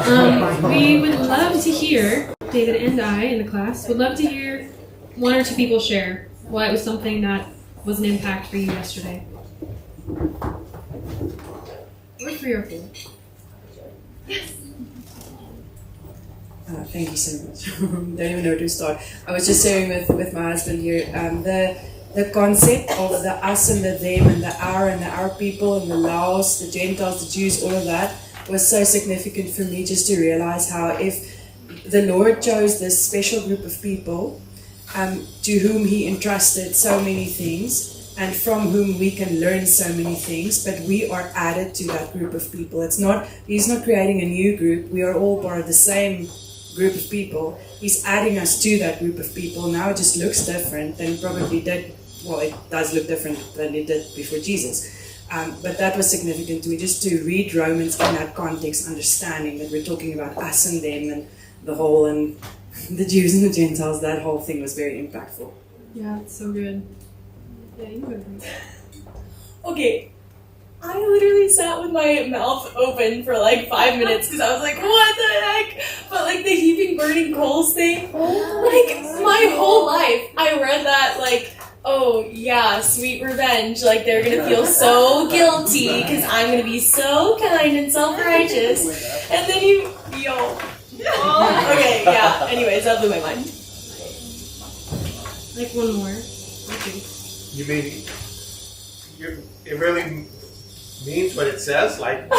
We would love to hear, David and I in the class, would love to hear one or two people share why it was something that was an impact for you yesterday. Or 3 or 4. Thank you so much. Don't even know where to start. I was just sharing with my husband here, the concept of the us and the them and the our people and the Laos, the Gentiles, the Jews, all of that was so significant for me just to realize how if the Lord chose this special group of people to whom He entrusted so many things and from whom we can learn so many things, but we are added to that group of people. He's not creating a new group. We are all part of the same group of people. He's adding us to that group of people. Now it just looks different than probably did. Well, it does look different than it did before Jesus. But that was significant to me, just to read Romans in that context, understanding that we're talking about us and them and the whole, and the Jews and the Gentiles. That whole thing was very impactful. Yeah, it's so good. Yeah, you go. Okay, I literally sat with my mouth open for like 5 minutes because I was like, what the heck? But like the heaping burning coals thing, like my whole life I read that like, oh yeah, sweet revenge. Like they're gonna feel so guilty because I'm gonna be so kind and self-righteous. And then okay, yeah. Anyways, that blew my mind. Like one more. Okay. You mean it really means what it says? Like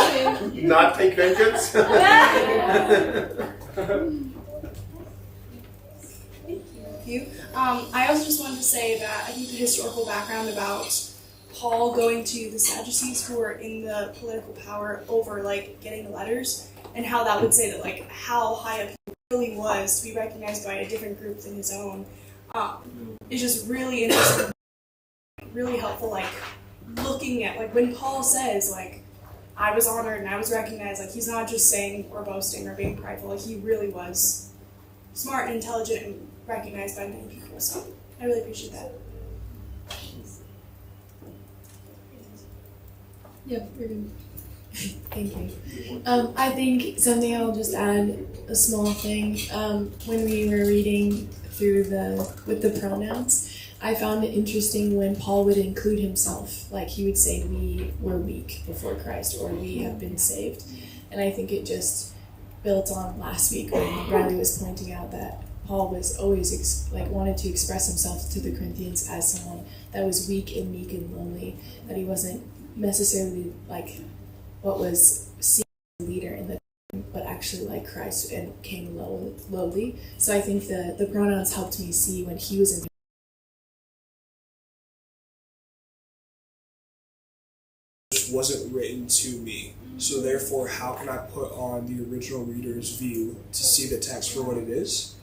not take vengeance? Thank you. I also just wanted to say that I think the historical background about Paul going to the Sadducees who were in the political power over like getting the letters, and how that would say that like how high up he really was to be recognized by a different group than his own, is just really interesting, really helpful. Like looking at like when Paul says like I was honored and I was recognized, like he's not just saying or boasting or being prideful. Like he really was smart and intelligent and recognized by many people. So I really appreciate that. Yeah, you're good. Thank you. I think something I'll just add, a small thing. When we were reading through with the pronouns, I found it interesting when Paul would include himself. Like he would say, we were weak before Christ, or we have been saved. And I think it just built on last week when Riley was pointing out that Paul was always wanted to express himself to the Corinthians as someone that was weak and meek and lonely, that he wasn't necessarily like what was seen as a leader in the time, but actually like Christ and came lowly. So I think the pronouns helped me see when he was in wasn't written to me. So therefore, how can I put on the original reader's view to see the text for what it is?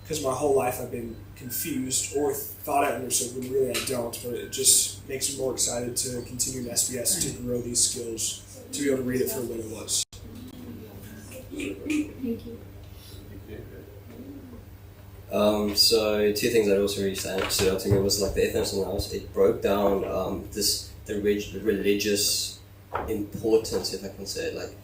Because my whole life I've been confused or thought I understood when really I don't, but it just makes me more excited to continue in SBS to grow these skills, to be able to read it for what it was. Thank you. So 2 things that also really stood out to me was like the ethnos and Laos. It broke down the religious importance, if I can say it, like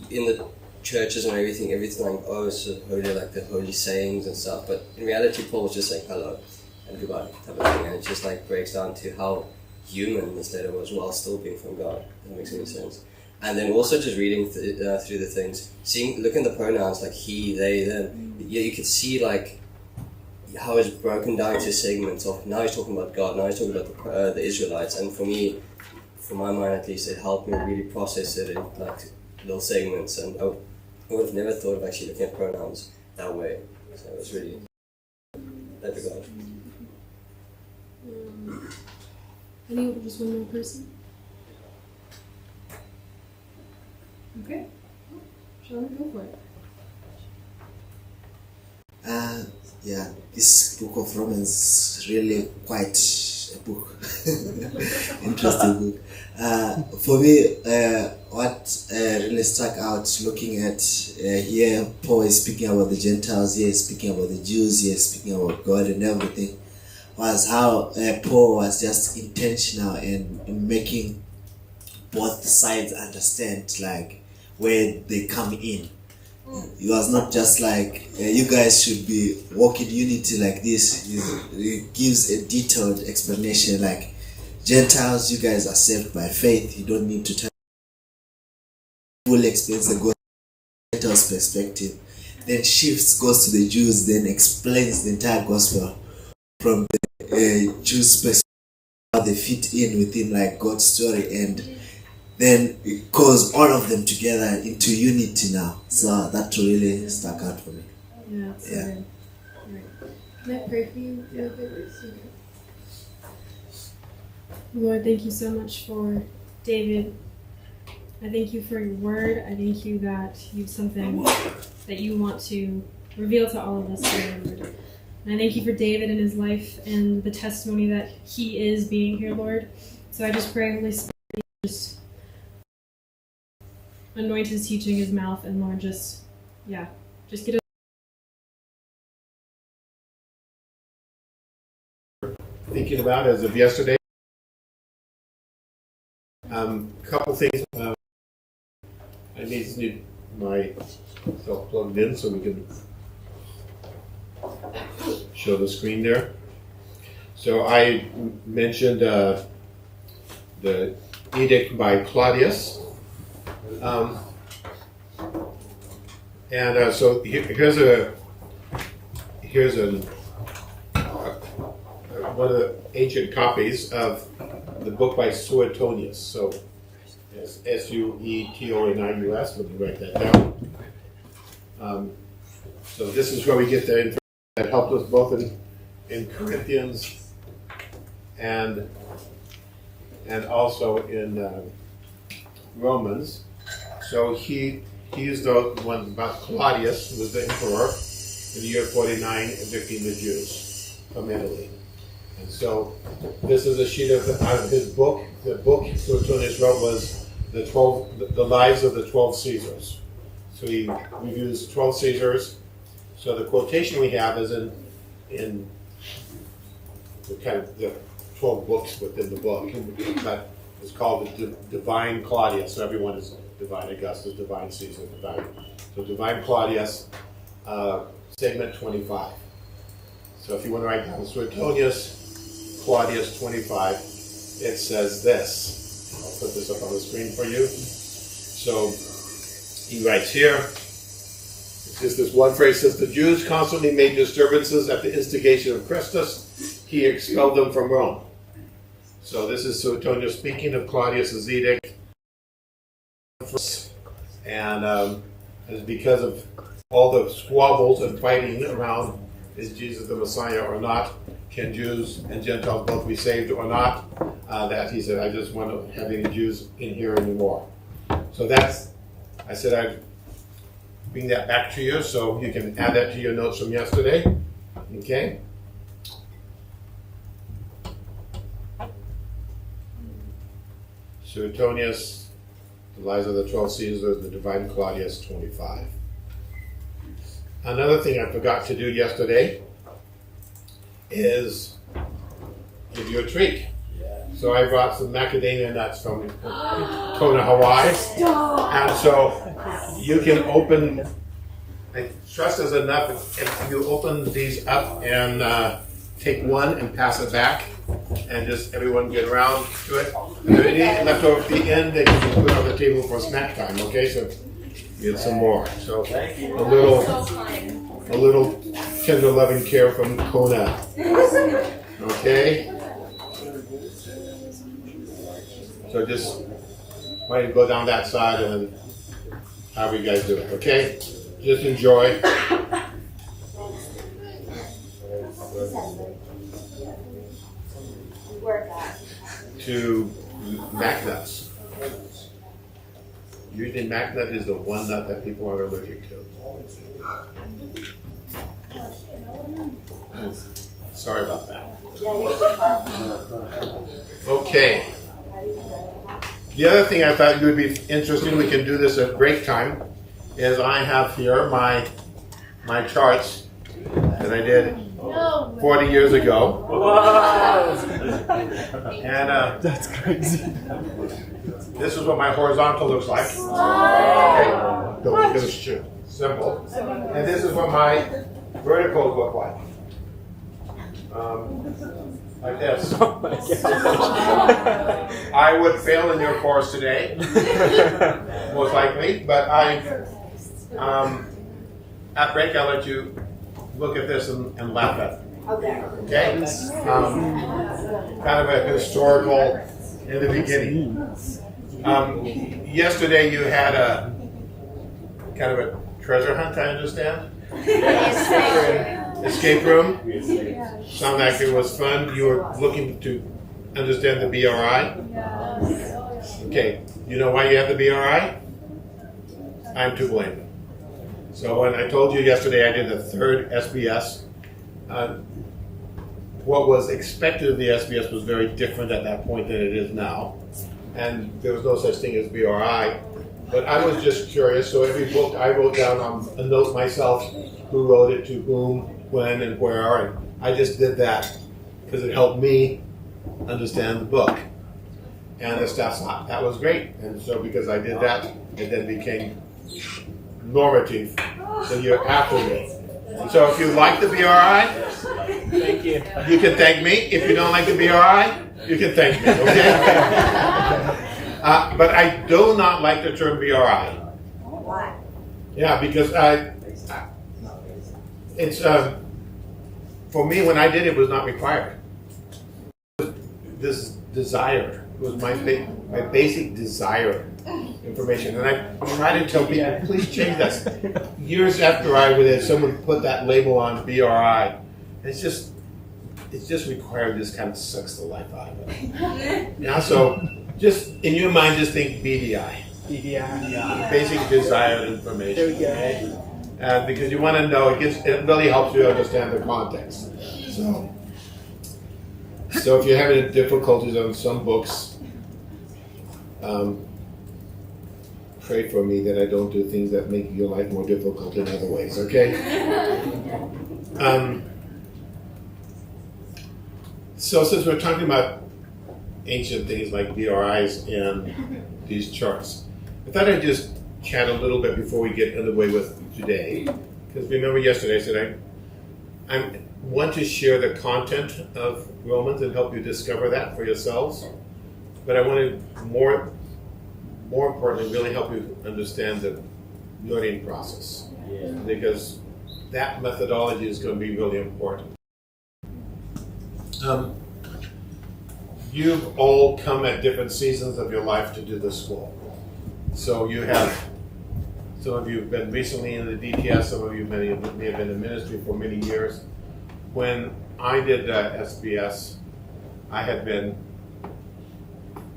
in the churches and everything like, oh, it's so holy, like the holy sayings and stuff, but in reality Paul was just saying hello and goodbye type of thing, and it just like breaks down to how human this letter was while still being from God, if that makes any sense. And then also just reading through the things, looking at the pronouns like he, they, them, yeah, you could see like how it's broken down into segments of, now he's talking about God, now he's talking about the Israelites, and for me, for my mind at least, it helped me really process it in like little segments, and I would have never thought of actually looking at pronouns that way. So it was really that regard. Just one more person? Okay. Sean, go for it. Yeah, this book of Romans is really quite a book. Interesting book. For me, what really stuck out looking at here, Paul is speaking about the Gentiles, here he's speaking about the Jews, here he's speaking about God and everything, was how Paul was just intentional in making both sides understand like where they come in. He was not just like, you guys should be walking unity like this. He gives a detailed explanation like, Gentiles, you guys are saved by faith. You don't need to tell. Full explains the gospel Gentiles perspective. Then shifts, goes to the Jews, then explains the entire gospel from the Jews' perspective, how they fit in within like God's story, and then it calls all of them together into unity now. So that really stuck out for me. Yeah, that's so Yeah. good. Right. Can I pray for you real quick? Okay. Lord, thank you so much for David. I thank you for your word. I thank you that you have something that you want to reveal to all of us today, Lord. And I thank you for David and his life and the testimony that he is being here, Lord. So I just pray, Holy Spirit, just anoint his teaching, his mouth, and Lord, just get Thinking about as of yesterday. Couple things. I need myself plugged in so we can show the screen there. So I mentioned the edict by Claudius. So here's one of the ancient copies of the book by Suetonius. So it's Suetonius. Let me write that down. So this is where we get the information that helped us both in Corinthians and also in Romans. So he used the one about Claudius, who was the emperor in the year 49, evicting the Jews from Italy. And so this is a sheet out of his book. The book Suetonius wrote was the lives of the 12 Caesars. So he reviews 12 Caesars. So the quotation we have is in the kind of the 12 books within the book, but it's called the Divine Claudius. So everyone is Divine Augustus, Divine Caesar, Divine. So Divine Claudius, segment 25. So if you want to write down Suetonius, Claudius 25, it says this. I'll put this up on the screen for you. So he writes here, it's just this one phrase, says the Jews constantly made disturbances at the instigation of Christus. He expelled them from Rome. So this is Suetonius speaking of Claudius's edict. And it's because of all the squabbles and fighting around, is Jesus the Messiah or not? Can Jews and Gentiles both be saved or not? That he said, I just want to have any Jews in here anymore. So I said I'd bring that back to you so you can add that to your notes from yesterday. Okay? Suetonius, the lives of the 12 Caesars, the Divine Claudius 25. Another thing I forgot to do yesterday is give you a treat. So I brought some macadamia nuts from Kona, Hawaii. And so you can open, I trust us enough if you open these up and take one and pass it back and just everyone get around to it. If there any left over at the end, they can put on the table for snack time, okay? So get some more. So a little tender loving care from Kona. Okay? So just why don't you go down that side and then however you guys do it, okay? Just enjoy. To MacNuts. Usually MacNut is the one nut that people are allergic to. Sorry about that. Okay. The other thing I thought would be interesting, we can do this at break time, is I have here my charts that I did 40 years ago. And that's crazy. This is what my horizontal looks like. Okay. Go shoot. Simple. And this is what my verticals look like. Like this. I would fail in your course today, most likely, but at break I'll let you look at this and laugh at it. Okay? Kind of a historical in the beginning. Yesterday you had a kind of a treasure hunt, I understand? Escape room? Sounded like it was fun. You were looking to understand the BRI? Okay, you know why you have the BRI? I'm to blame. So when I told you yesterday I did the third SBS, what was expected of the SBS was very different at that point than it is now. And there was no such thing as BRI. But I was just curious, so every book I wrote down on a note myself, who wrote it, to whom, when, and where, and I just did that because it helped me understand the book. And the staff thought that was great. And so because I did that, it then became normative the year after me. And so if you like the BRI, Thank you. you can thank me. If you don't like the BRI, you can thank me, okay? But I do not like the term BRI. Why? Yeah, because it's for me, when I did it was not required. This desire was my basic desire information, and I try to tell people, please change that. Years after I would have someone put that label on BRI, it's just required. Just kind of sucks the life out of it. Yeah, so just in your mind, just think BDI. Yeah. Basic desired information. There we go. Okay? Because you want to know, it really helps you understand the context. So if you're having difficulties on some books, pray for me that I don't do things that make your life more difficult in other ways, okay? So since we're talking about ancient things like BRIs and these charts, I thought I'd just chat a little bit before we get underway with today. Because remember yesterday I said I want to share the content of Romans and help you discover that for yourselves. But I want to more importantly really help you understand the learning process. Yeah. Because that methodology is going to be really important. You've all come at different seasons of your life to do this school. So you have, some of you have been recently in the DTS, some of you may have been in ministry for many years. When I did SBS, I had been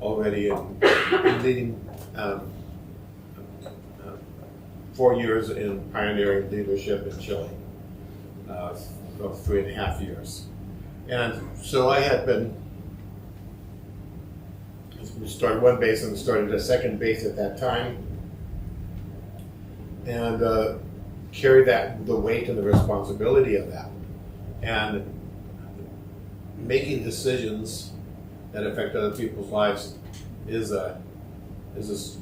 already leading 4 years in pioneering leadership in Chile, about 3.5 years. And so I had been, we started one base and started a second base at that time, and carried the weight and the responsibility of that. And making decisions that affect other people's lives is a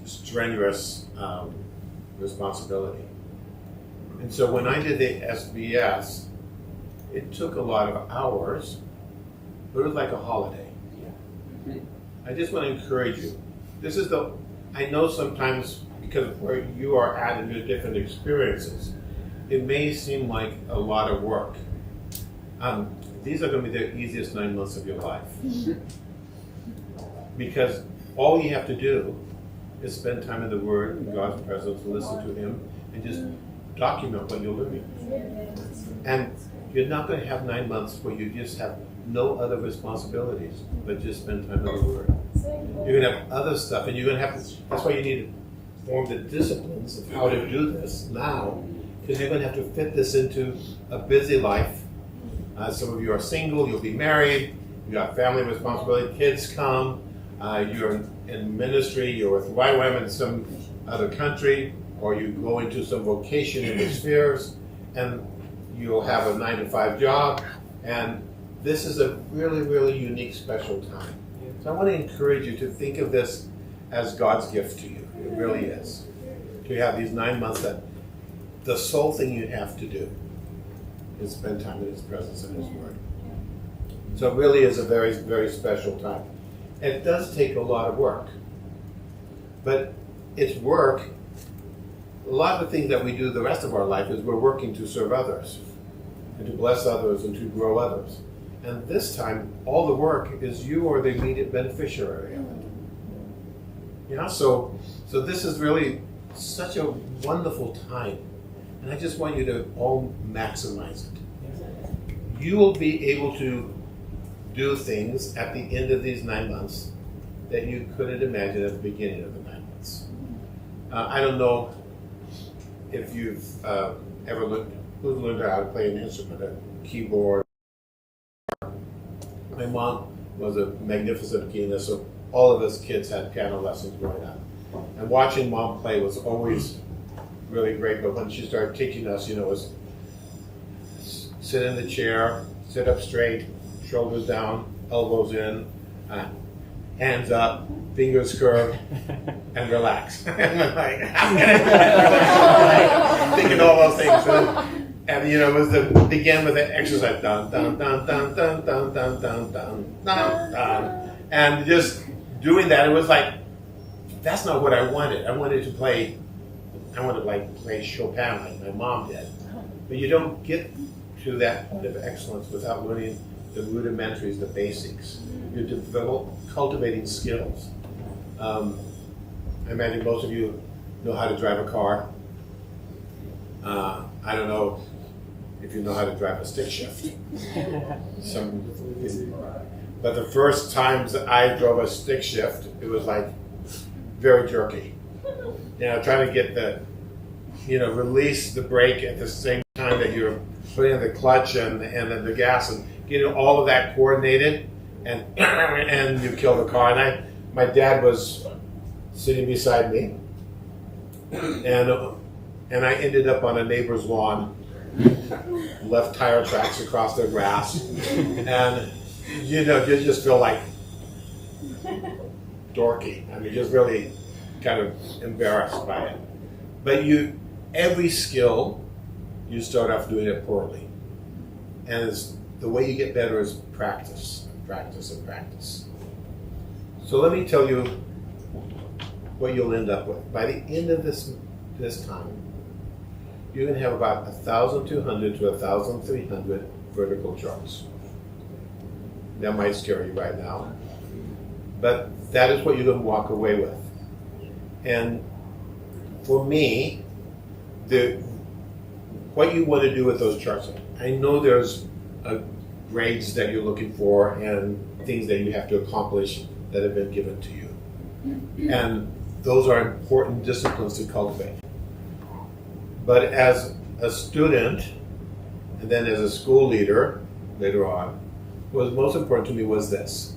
strenuous responsibility. And so when I did the SBS, it took a lot of hours, but it was like a holiday. I just want to encourage you. I know sometimes because of where you are at in your different experiences, it may seem like a lot of work. These are going to be the easiest 9 months of your life. Because all you have to do is spend time in the Word, in God's presence, listen to Him, and just document what you're learning. And you're not going to have 9 months where you just have no other responsibilities, but just spend time in the Word. You're going to have other stuff, and you're going to have to, that's why you need to form the disciplines of how to do this now, because you're going to have to fit this into a busy life. Some of you are single, you'll be married, you got family responsibility, kids come, you're in ministry, you're with YWAM in some other country, or you go into some vocation in the spheres, and you'll have a 9-to-5 job, and this is a really, really unique, special time. So I want to encourage you to think of this as God's gift to you. It really is. To have these 9 months that the sole thing you have to do is spend time in His presence and His Word. So it really is a very, very special time. It does take a lot of work. But it's work. A lot of the things that we do the rest of our life is we're working to serve others and to bless others and to grow others. And this time, all the work is you are the immediate beneficiary of it. You know, so this is really such a wonderful time. And I just want you to all maximize it. You will be able to do things at the end of these 9 months that you couldn't imagine at the beginning of the 9 months. I don't know if you've ever learned how to play an instrument, a keyboard. My mom was a magnificent pianist, so all of us kids had piano lessons growing up. And watching Mom play was always really great, but when she started teaching us, it was sit in the chair, sit up straight, shoulders down, elbows in, hands up, fingers curved, and relax. And I'm like, thinking all those things. And it was began with the exercise, dun dun dun dun dun dun dun dun dun dun dun, and just doing that. It was like, that's not what I wanted. I wanted to play Chopin like my mom did. But you don't get to that point of excellence without learning the rudimentaries, the basics. You're cultivating skills. I imagine most of you know how to drive a car. I don't know if you know how to drive a stick shift. But the first times I drove a stick shift, it was like very jerky. Trying to get release the brake at the same time that you're putting in the clutch and then the gas and getting all of that coordinated, and you kill the car. And my dad was sitting beside me, and I ended up on a neighbor's lawn, left tire tracks across the grass, and you just feel like dorky. I mean, just really kind of embarrassed by it. But every skill, you start off doing it poorly, and the way you get better is practice, practice, and practice. So let me tell you what you'll end up with. By the end of this time, you're going to have about 1,200 to 1,300 vertical charts. That might scare you right now, but that is what you're going to walk away with. And for me, what you want to do with those charts, I know there's grades that you're looking for and things that you have to accomplish that have been given to you. And those are important disciplines to cultivate. But as a student, and then as a school leader later on, what was most important to me was this.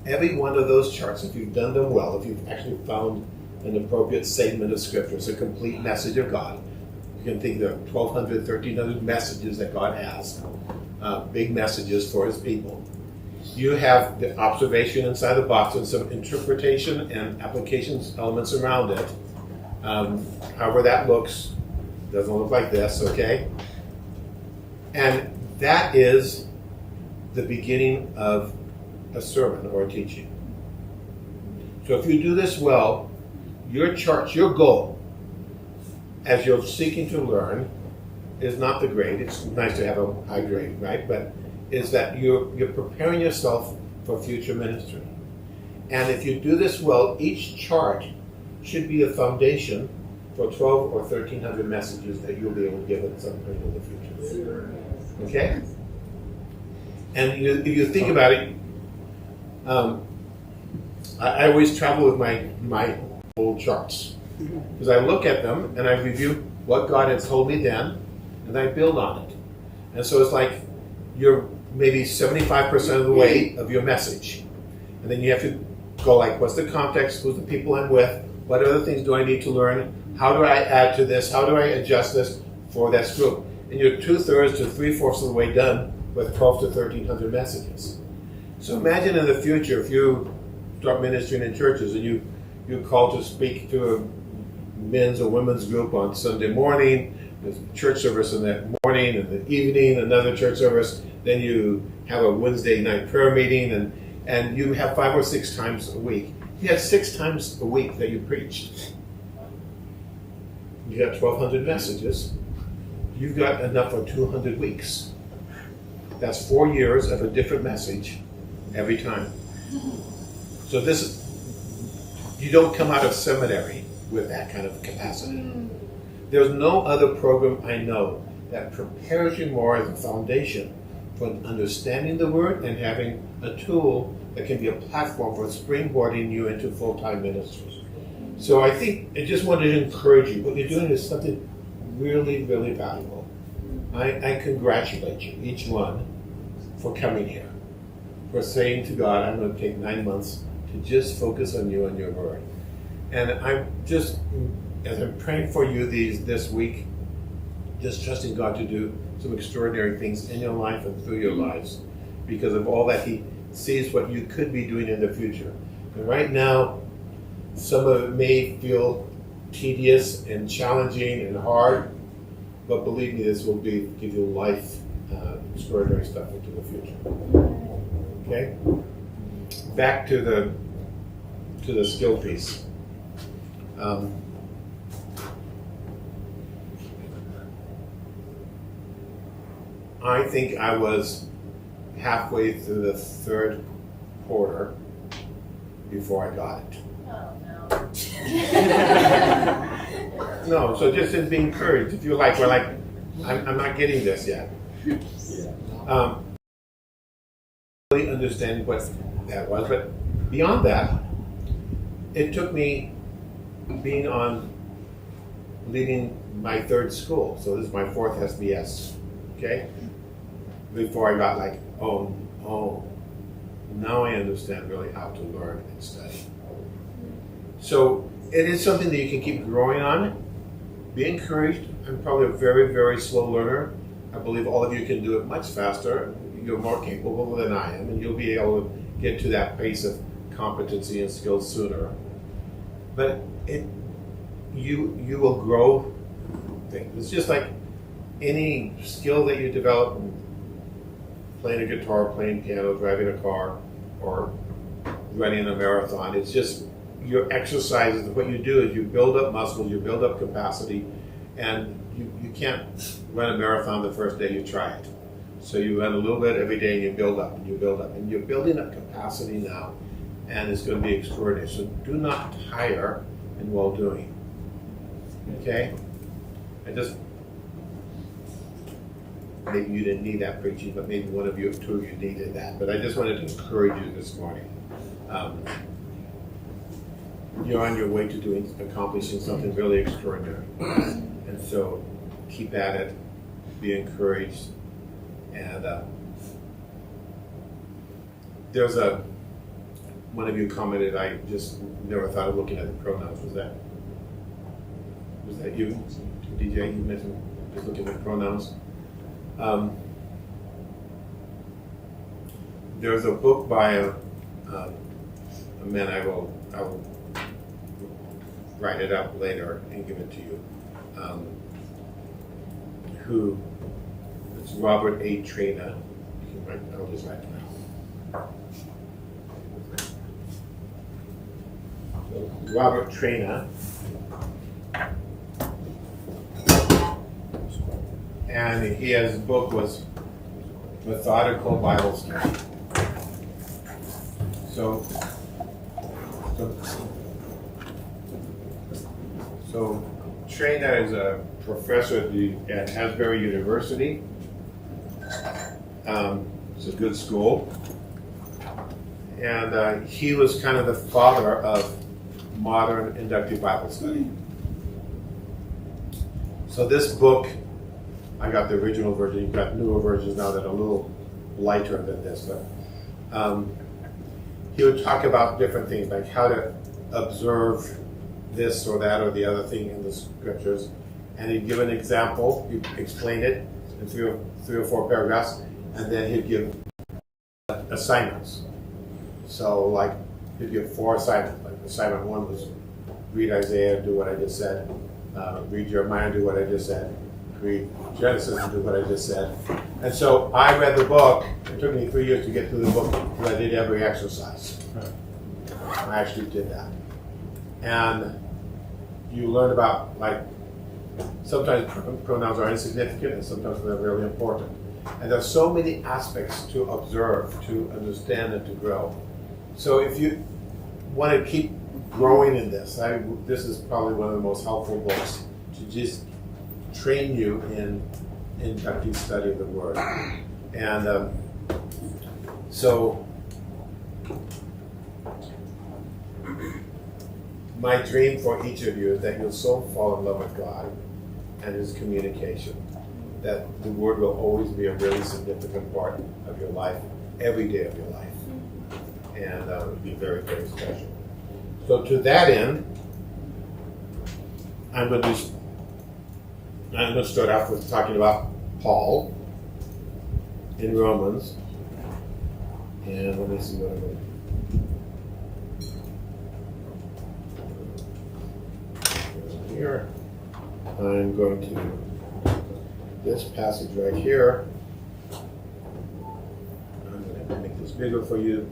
Every one of those charts, if you've done them well, if you've actually found an appropriate segment of Scripture, it's a complete message of God. You can think there are 1,200, 1,300 messages that God has, big messages for His people. You have the observation inside the box and some interpretation and applications elements around it. However that looks, doesn't look like this, okay? And that is the beginning of a sermon or a teaching. So if you do this well, your chart, your goal, as you're seeking to learn, is not the grade. It's nice to have a high grade, right? But is that you're preparing yourself for future ministry. And if you do this well, each chart should be a foundation for 12 or 1,300 messages that you'll be able to give at some point in the future. Okay? And if you think about it, I always travel with my old charts. Because I look at them and I review what God had told me then, and I build on it. And so it's like you're maybe 75% of the way of your message. And then you have to go like, what's the context? Who's the people I'm with? What other things do I need to learn? How do I add to this? How do I adjust this for this group? And you're 2/3 to 3/4 of the way done with 12 to 1,300 messages. So imagine in the future if you start ministering in churches and you're called to speak to a men's or women's group on Sunday morning, there's church service in the morning and the evening, another church service. Then you have a Wednesday night prayer meeting, and you have 5 or 6 times a week. You had 6 times a week that you preached. You got 1,200 messages. You've got enough for 200 weeks. That's 4 years of a different message every time. So you don't come out of seminary with that kind of capacity. There's no other program I know that prepares you more as a foundation for understanding the Word and having a tool that can be a platform for springboarding you into full-time ministry. So I think I just wanted to encourage you. What you're doing is something really, really valuable. I congratulate you, each one, for coming here, for saying to God, I'm going to take 9 months to just focus on you and your Word. And I'm just, as I'm praying for you this week, just trusting God to do some extraordinary things in your life and through your lives because of all that He sees what you could be doing in the future. And right now, some of it may feel tedious and challenging and hard, but believe me, this will give you life, extraordinary stuff into the future. Okay? Back to the skill piece. I think I was halfway through the 3rd quarter before I got it. No, so just be encouraged. If you're like, I'm not getting this yet. Really understand what that was, but beyond that, it took me leading my 3rd school. So this is my 4th SBS. Okay? Before I got like, oh, now I understand really how to learn and study. So it is something that you can keep growing on. Be encouraged. I'm probably a very, very slow learner. I believe all of you can do it much faster. You're more capable than I am, and you'll be able to get to that pace of competency and skills sooner. But you will grow things. It's just like any skill that you develop, playing a guitar, playing piano, driving a car, or running a marathon. It's just your exercises. What you do is you build up muscles, you build up capacity, and you can't run a marathon the first day you try it. So you run a little bit every day and you build up and you build up. And you're building up capacity now, and it's going to be extraordinary. So do not tire in well-doing. Okay? Maybe you didn't need that preaching, but maybe one of you, 2 of you needed that. But I just wanted to encourage you this morning. You're on your way to accomplishing something really extraordinary. And so keep at it, be encouraged. And there's one of you commented, I just never thought of looking at the pronouns. Was that you, DJ? You mentioned just looking at pronouns. There's a book by a man, I will write it up later and give it to you, who, it's Robert A. Traina. I'll just write it now. So, Robert Traina. And his book was Methodical Bible Study. So Traina is a professor at Asbury University. It's a good school. And he was kind of the father of modern inductive Bible study. So this book, I got the original version. You've got newer versions now that are a little lighter than this. But he would talk about different things, like how to observe this or that or the other thing in the scriptures. And he'd give an example, he'd explain it in three or four paragraphs, and then he'd give assignments. So like, he'd give 4 assignments. Like assignment 1 was read Isaiah, do what I just said. Read Jeremiah, do what I just said. read Genesis and do what I just said. And so I read the book. It took me 3 years to get through the book because I did every exercise. I actually did that. And you learn about, like, sometimes pronouns are insignificant and sometimes they're really important. And there's so many aspects to observe, to understand, and to grow. So if you want to keep growing in this, this is probably one of the most helpful books to just train you in inductive study of the Word. And so my dream for each of you is that you'll so fall in love with God and His communication that the Word will always be a really significant part of your life, every day of your life. And it will be very, very special. So to that end, I'm going to start off with talking about Paul in Romans. And let me see what I'm going to do. Here, I'm going to this passage right here. I'm going to make this bigger for you.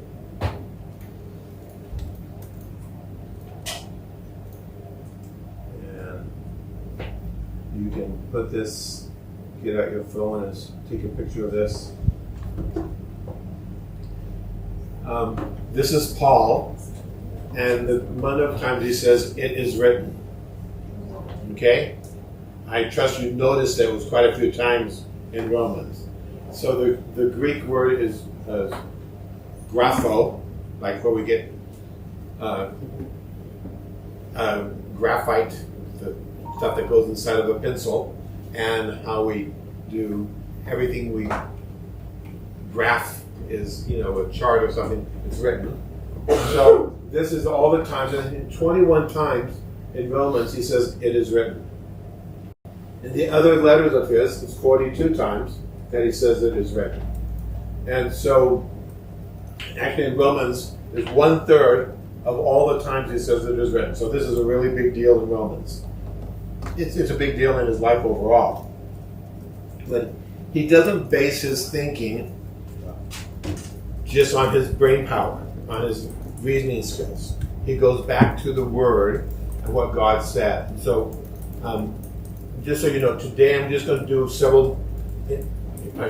And you can put this, get out your phone and take a picture of this. This is Paul, and the amount of times he says, "It is written." Okay? I trust you noticed that it was quite a few times in Romans. So the Greek word is grapho, like where we get graphite, the stuff that goes inside of a pencil, and how we do everything we graph is, a chart or something, it's written. So this is all the times, and 21 times in Romans he says, "It is written." In the other letters of his, it's 42 times that he says it is written. And so, actually in Romans, there's 1/3 of all the times he says it is written. So this is a really big deal in Romans. It's a big deal in his life overall. But he doesn't base his thinking just on his brain power, on his reasoning skills. He goes back to the Word and what God said. And so, just so you know, today I'm just going to do several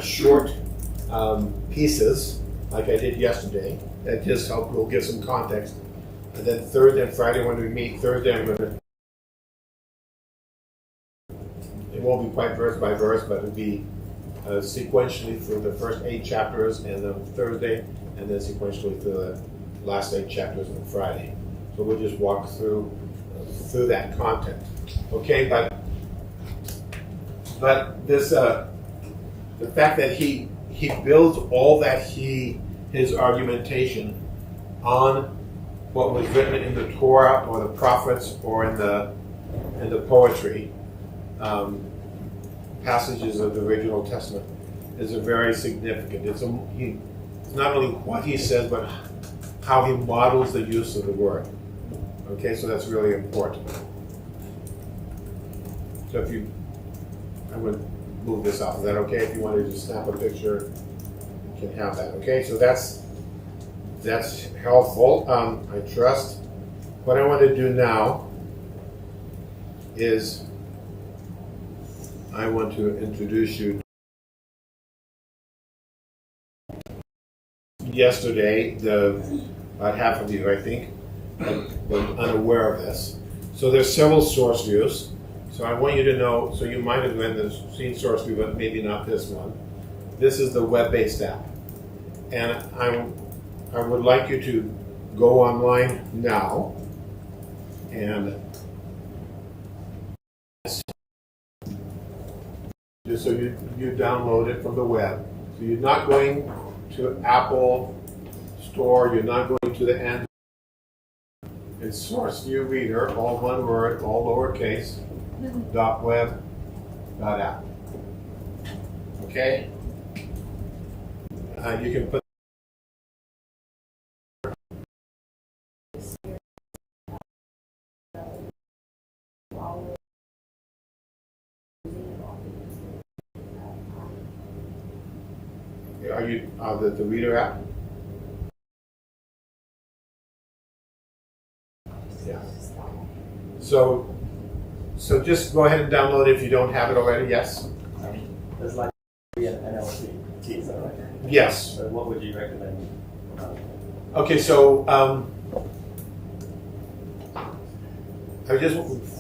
short pieces, like I did yesterday, that just will give some context. And then Thursday and Friday when we meet, Thursday I'm going to, it won't be quite verse by verse, but it'll be sequentially through the first 8 chapters and then Thursday, and then sequentially through the last 8 chapters on Friday. So we'll just walk through that content. Okay, but this the fact that he builds all that his argumentation on what was written in the Torah or the prophets or in the poetry passages of the original Testament is a very significant. It's not only what he says, but how he models the use of the word. Okay, so that's really important. So I'm going to move this off. Is that okay? If you want to just snap a picture, you can have that. Okay, so that's helpful. I trust. What I want to do now is I want to introduce you. Yesterday, about half of you, I think, were unaware of this. So there's several source views. So I want you to know, so you might have seen source view, but maybe not this one. This is the web-based app. And I would like you to go online now and just so you download it from the web. So you're not going to Apple Store, you're not going to the Android. It's Source View Reader, all one word, all lowercase, .web.app. Okay? You can put are you the Reader app? Yeah. So just go ahead and download it if you don't have it already. Yes. There's like an NLP teaser, right? Yes. So what would you recommend? Okay, so I just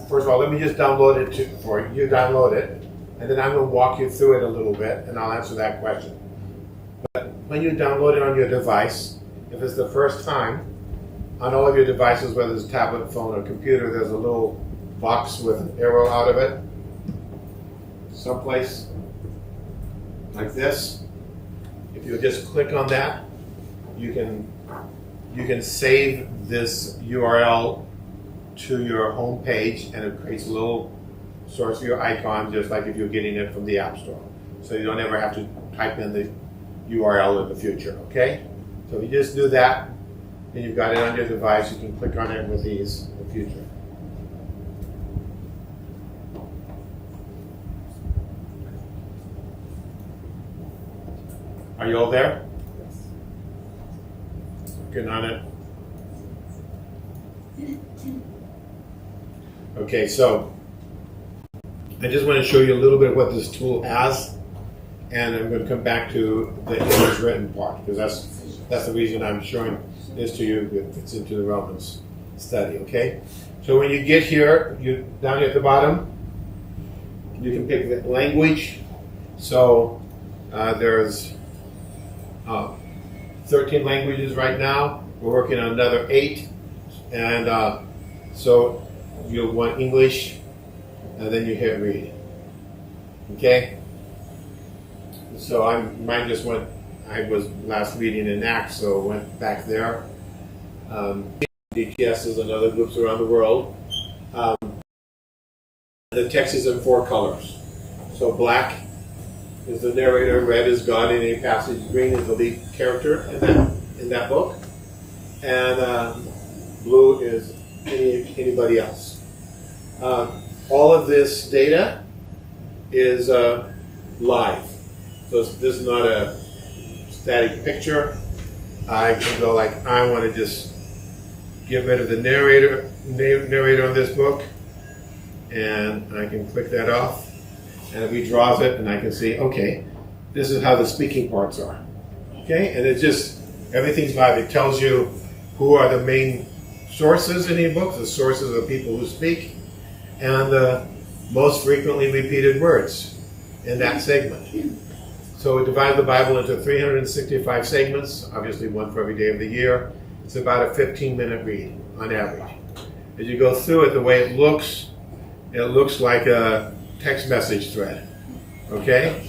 first of all, let me just download it for you. You download it, and then I'm going to walk you through it a little bit, and I'll answer that question. But when you download it on your device, if it's the first time, on all of your devices, whether it's tablet, phone, or computer, there's a little box with an arrow out of it, someplace like this. If you just click on that, you can save this URL to your home page, and it creates a little source for your icon, just like if you're getting it from the App Store. So you don't ever have to type in the URL in the future, okay? So if you just do that, and you've got it on your device, you can click on it with ease in the future. Are you all there? Working on it. Okay, so I just want to show you a little bit of what this tool has, and I'm going to come back to the English written part, because that's the reason I'm showing this to you. It fits into the Romans study, okay? So when you get here, down here at the bottom, you can pick the language. So there's 13 languages right now. We're working on another 8, and so you'll want English, and then you hit read. Okay? So mine just went, I was last reading in Acts, so went back there. DTS is another groups around the world. The text is in 4 colors. So black is the narrator, red is God in a passage, green is the lead character in that book, and blue is anybody else. All of this data is live. So this is not a static picture. I can go like, I want to just get rid of the narrator on this book, and I can click that off, and it redraws it, and I can see, okay, this is how the speaking parts are. Okay, and it just, everything's live. It tells you who are the main sources in the book, the sources of people who speak, and the most frequently repeated words in that segment. So we divide the Bible into 365 segments, obviously one for every day of the year. It's about a 15-minute read on average. As you go through it, the way it looks like a text message thread, okay?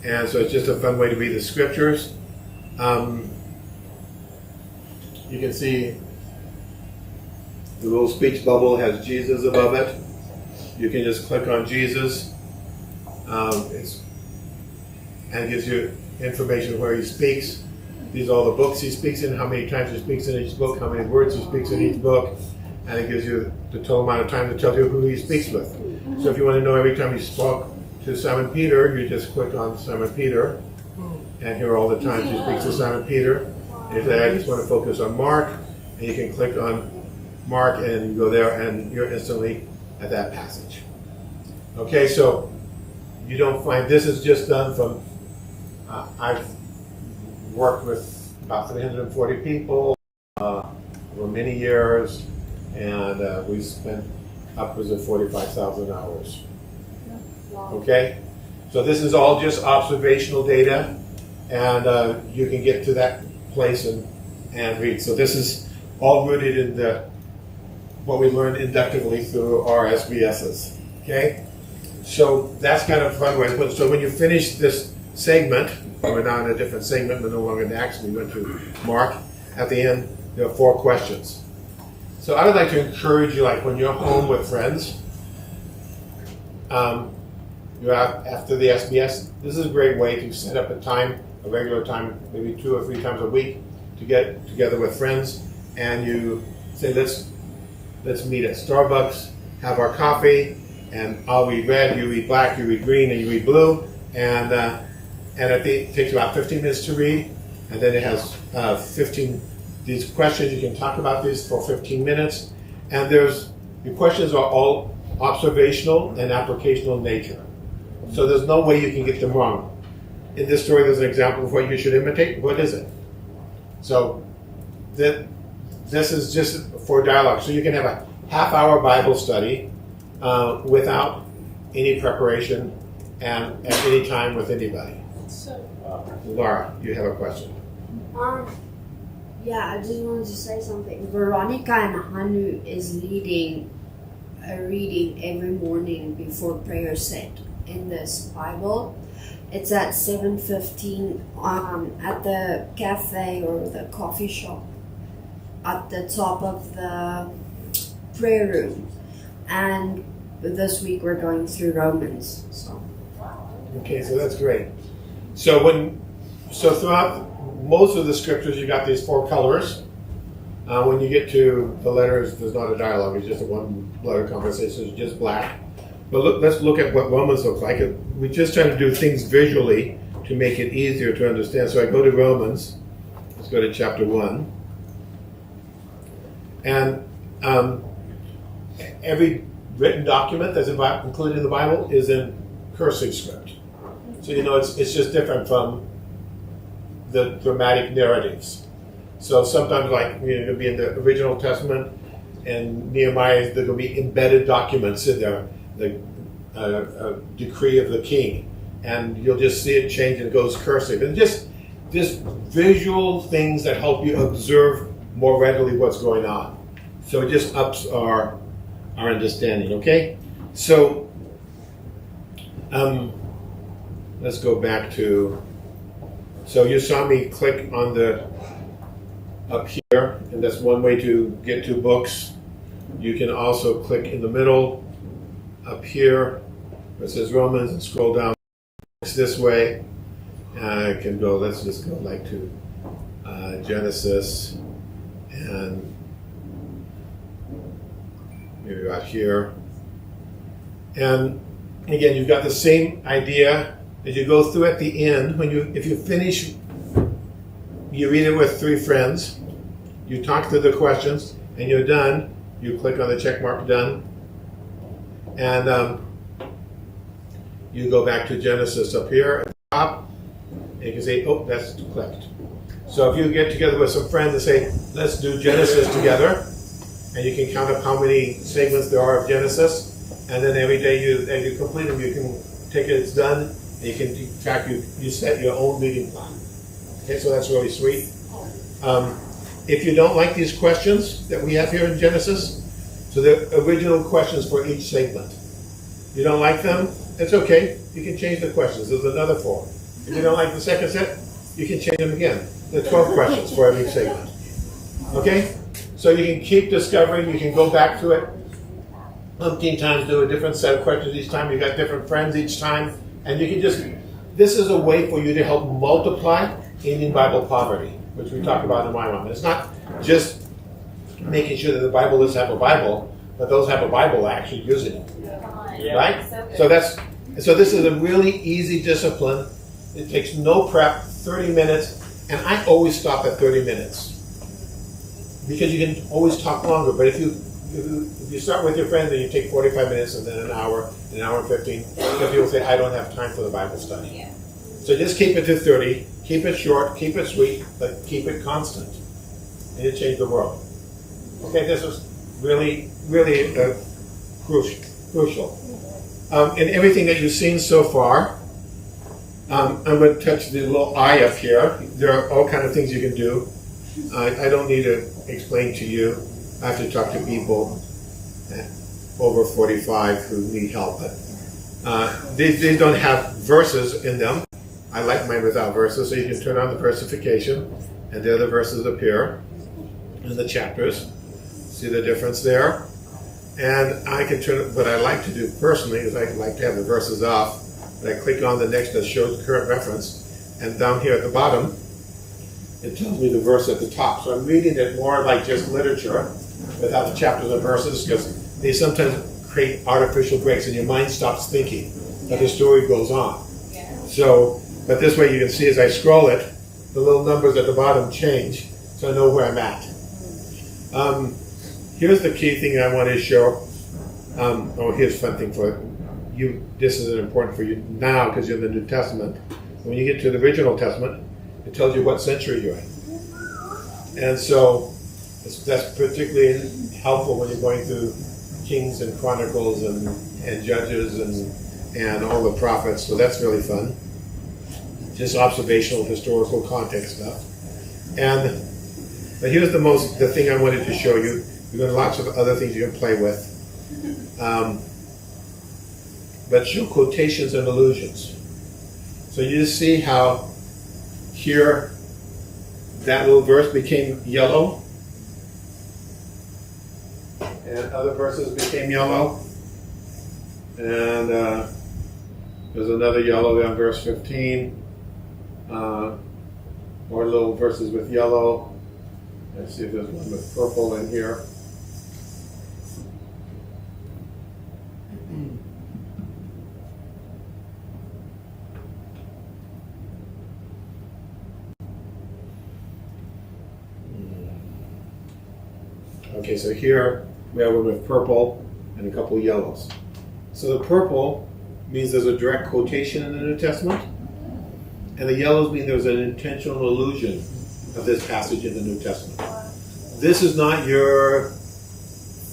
And so it's just a fun way to read the scriptures. You can see the little speech bubble has Jesus above it. You can just click on Jesus. And it gives you information where he speaks. These are all the books he speaks in, how many times he speaks in each book, how many words he speaks in each book, and it gives you the total amount of time to tell you who he speaks with. So if you want to know every time he spoke to Simon Peter, you just click on Simon Peter, and here are all the times he speaks to Simon Peter. And if I just want to focus on Mark, and you can click on Mark, and you go there, and you're instantly at that passage. Okay, so you don't find, this is just done from, I've worked with about 340 people over many years, and we spent upwards of 45,000 hours. Okay? So this is all just observational data, and you can get to that place and read. So this is all rooted in what we learned inductively through our SBSs. Okay? So that's kind of a fun way to put it. So when you finish this segment, we're now in a different segment, we're no longer in Acts, we went to Mark. At the end, there are 4 questions. So I would like to encourage you, like when you're home with friends, you're out after the SBS, this is a great way to set up a regular time, maybe 2 or 3 times a week, to get together with friends, and you say, let's meet at Starbucks, have our coffee, and I'll read red, you read black, you read green, and you read blue, and and it takes about 15 minutes to read, and then it has 15 these questions. You can talk about these for 15 minutes, and the questions are all observational and applicational in nature. So there's no way you can get them wrong. In this story, there's an example of what you should imitate. What is it? So this is just for dialogue. So you can have a half-hour Bible study without any preparation and at any time with anybody. Laura, you have a question. Yeah, I just wanted to say something. Veronica and Hanu is leading a reading every morning before prayer set in this Bible. It's at 7:15 at the cafe or the coffee shop at the top of the prayer room. And this week we're going through Romans. So. Okay, so that's great. So throughout most of the scriptures, you got these four colors. When you get to the letters, there's not a dialogue. It's just a one-letter conversation. It's just black. But let's look at what Romans looks like. We just try to do things visually to make it easier to understand. So I go to Romans. Let's go to chapter 1. And every written document that's included in the Bible is in cursive script. So it's just different from the dramatic narratives. So sometimes, like it'll be in the original Testament, and Nehemiah, there will be embedded documents in there, the decree of the king, and you'll just see it change and it goes cursive, and just visual things that help you observe more readily what's going on. So it just ups our understanding. Okay, so let's go back to. So you saw me click on up here, and that's one way to get to books. You can also click in the middle up here where it says Romans and scroll down this way. I can go, let's just go like to Genesis, and maybe about here. And again, you've got the same idea as you go through at the end. If you finish, you read it with 3 friends, you talk through the questions, and you're done. You click on the check mark done, and you go back to Genesis up here at the top, and you can say, oh, that's clicked. So if you get together with some friends and say, let's do Genesis together, and you can count up how many segments there are of Genesis, and then every day as you complete them, you can take it, it's done, and you can keep track, you set your own reading plan. Okay, so that's really sweet. If you don't like these questions that we have here in Genesis, so the original questions for each segment, you don't like them, it's okay. You can change the questions. There's another 4. If you don't like the second set, you can change them again. There are 12 questions for every segment. Okay? So you can keep discovering. You can go back to it umpteen times, do a different set of questions each time. You got different friends each time. And you can this is a way for you to help multiply Indian Bible poverty, which we talk about in YWAM. It's not just making sure that the Biblists have a Bible, but those have a Bible are actually using it. Yeah. Right? So this is a really easy discipline. It takes no prep, 30 minutes, and I always stop at 30 minutes. Because you can always talk longer, but if you start with your friends and you take 45 minutes and then an hour and 15, some people say, I don't have time for the Bible study. Yeah. So just keep it to 30, keep it short, keep it sweet, but keep it constant. And it changed the world. Okay, this is really, really crucial. In everything that you've seen so far, I'm going to touch the little eye up here. There are all kinds of things you can do. I don't need to explain to you. I have to talk to people over 45 who need help. But these don't have verses in them. I like mine without verses, so you can turn on the versification, and there the verses appear in the chapters. See the difference there? And I can turn it. What I like to do personally is I like to have the verses off, and I click on the next that shows the current reference, and down here at the bottom, it tells me the verse at the top. So I'm reading it more like just literature without the chapters and verses, because they sometimes create artificial breaks and your mind stops thinking, but the story goes on. So But this way you can see as I scroll it, the little numbers at the bottom change, so I know where I'm at. Here's the key thing I want to show. Here's something for you. This is important for you now because you're in the New Testament. When you get to the original Testament, it tells you what century you're in. And so that's particularly helpful when you're going through Kings and Chronicles and Judges and all the prophets. So that's really fun. Just observational, historical context stuff. But here's the thing I wanted to show you. We've got lots of other things you can play with. But show quotations and allusions. So you just see how here that little verse became yellow and other verses became yellow. And there's another yellow there in verse 15. More little verses with yellow. Let's see if there's one with purple in here. Okay, so here we have one with purple and a couple yellows. So the purple means there's a direct quotation in the New Testament, and the yellows mean there's an intentional allusion of this passage in the New Testament. This is not your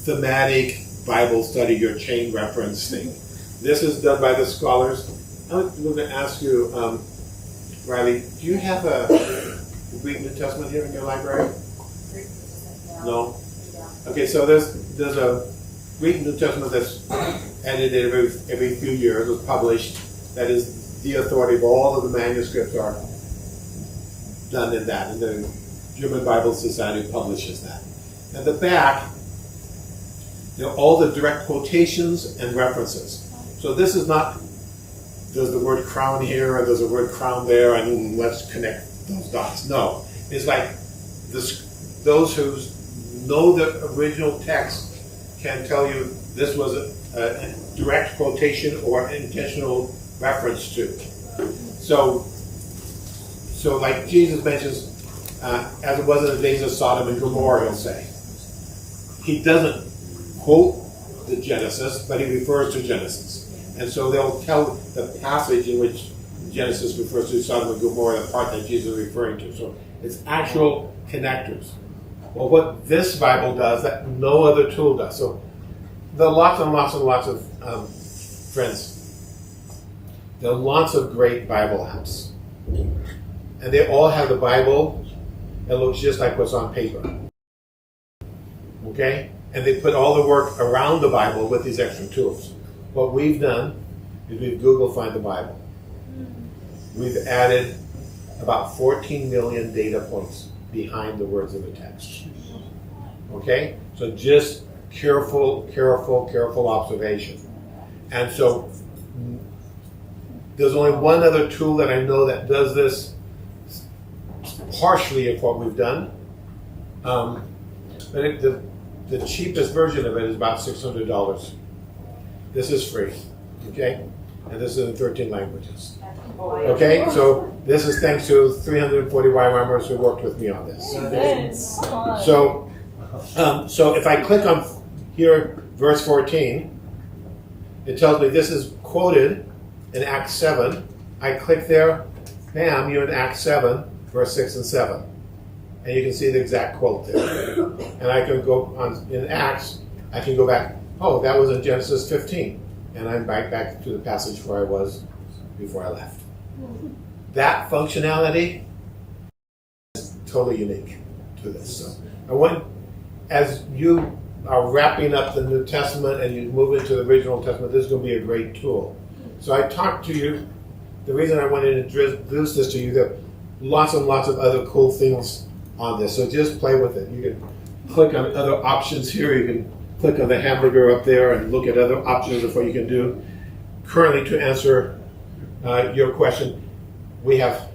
thematic Bible study, your chain reference thing. This is done by the scholars. I'm going to ask you, Riley, do you have a Greek New Testament here in your library? No? Okay, so there's a Greek New Testament that's edited every few years, was published. That is the authority of all of the manuscripts are done in that, and the German Bible Society publishes that. At the back, there are all the direct quotations and references. So this is not, there's the word crown here, and there's a word crown there, and let's connect those dots. No, it's like those who know the original text can tell you this was a direct quotation or intentional reference to. So like Jesus mentions, as it was in the days of Sodom and Gomorrah, he'll say. He doesn't quote the Genesis, but he refers to Genesis. And so they'll tell the passage in which Genesis refers to Sodom and Gomorrah, the part that Jesus is referring to. So it's actual connectors. Well, what this Bible does that no other tool does. So there are lots and lots and lots of friends. There are lots of great Bible apps. And they all have the Bible that looks just like what's on paper. Okay? And they put all the work around the Bible with these extra tools. What we've done is we've Google Find the Bible. We've added about 14 million data points behind the words of the text. Okay? So just careful observation. And so there's only one other tool that I know that does this partially of what we've done. But the cheapest version of it is about $600. This is free. Okay? And this is in 13 languages. Okay? So this is thanks to 340 YWAMers who worked with me on this. Okay? So if I click on here, verse 14, it tells me this is quoted in Acts 7. I click there, bam, you're in Acts 7, verse 6 and 7. And you can see the exact quote there. And I can go on in Acts, I can go back, oh, that was in Genesis 15. And I'm back to the passage where I was before I left. That functionality is totally unique to this. So I want, as you are wrapping up the New Testament and you move into the original Testament, this is going to be a great tool. So I talked to you, the reason I wanted to introduce this to you, there are lots and lots of other cool things on this. So just play with it. You can click on other options here. You can click on the hamburger up there and look at other options of what you can do. Currently, to answer your question, we have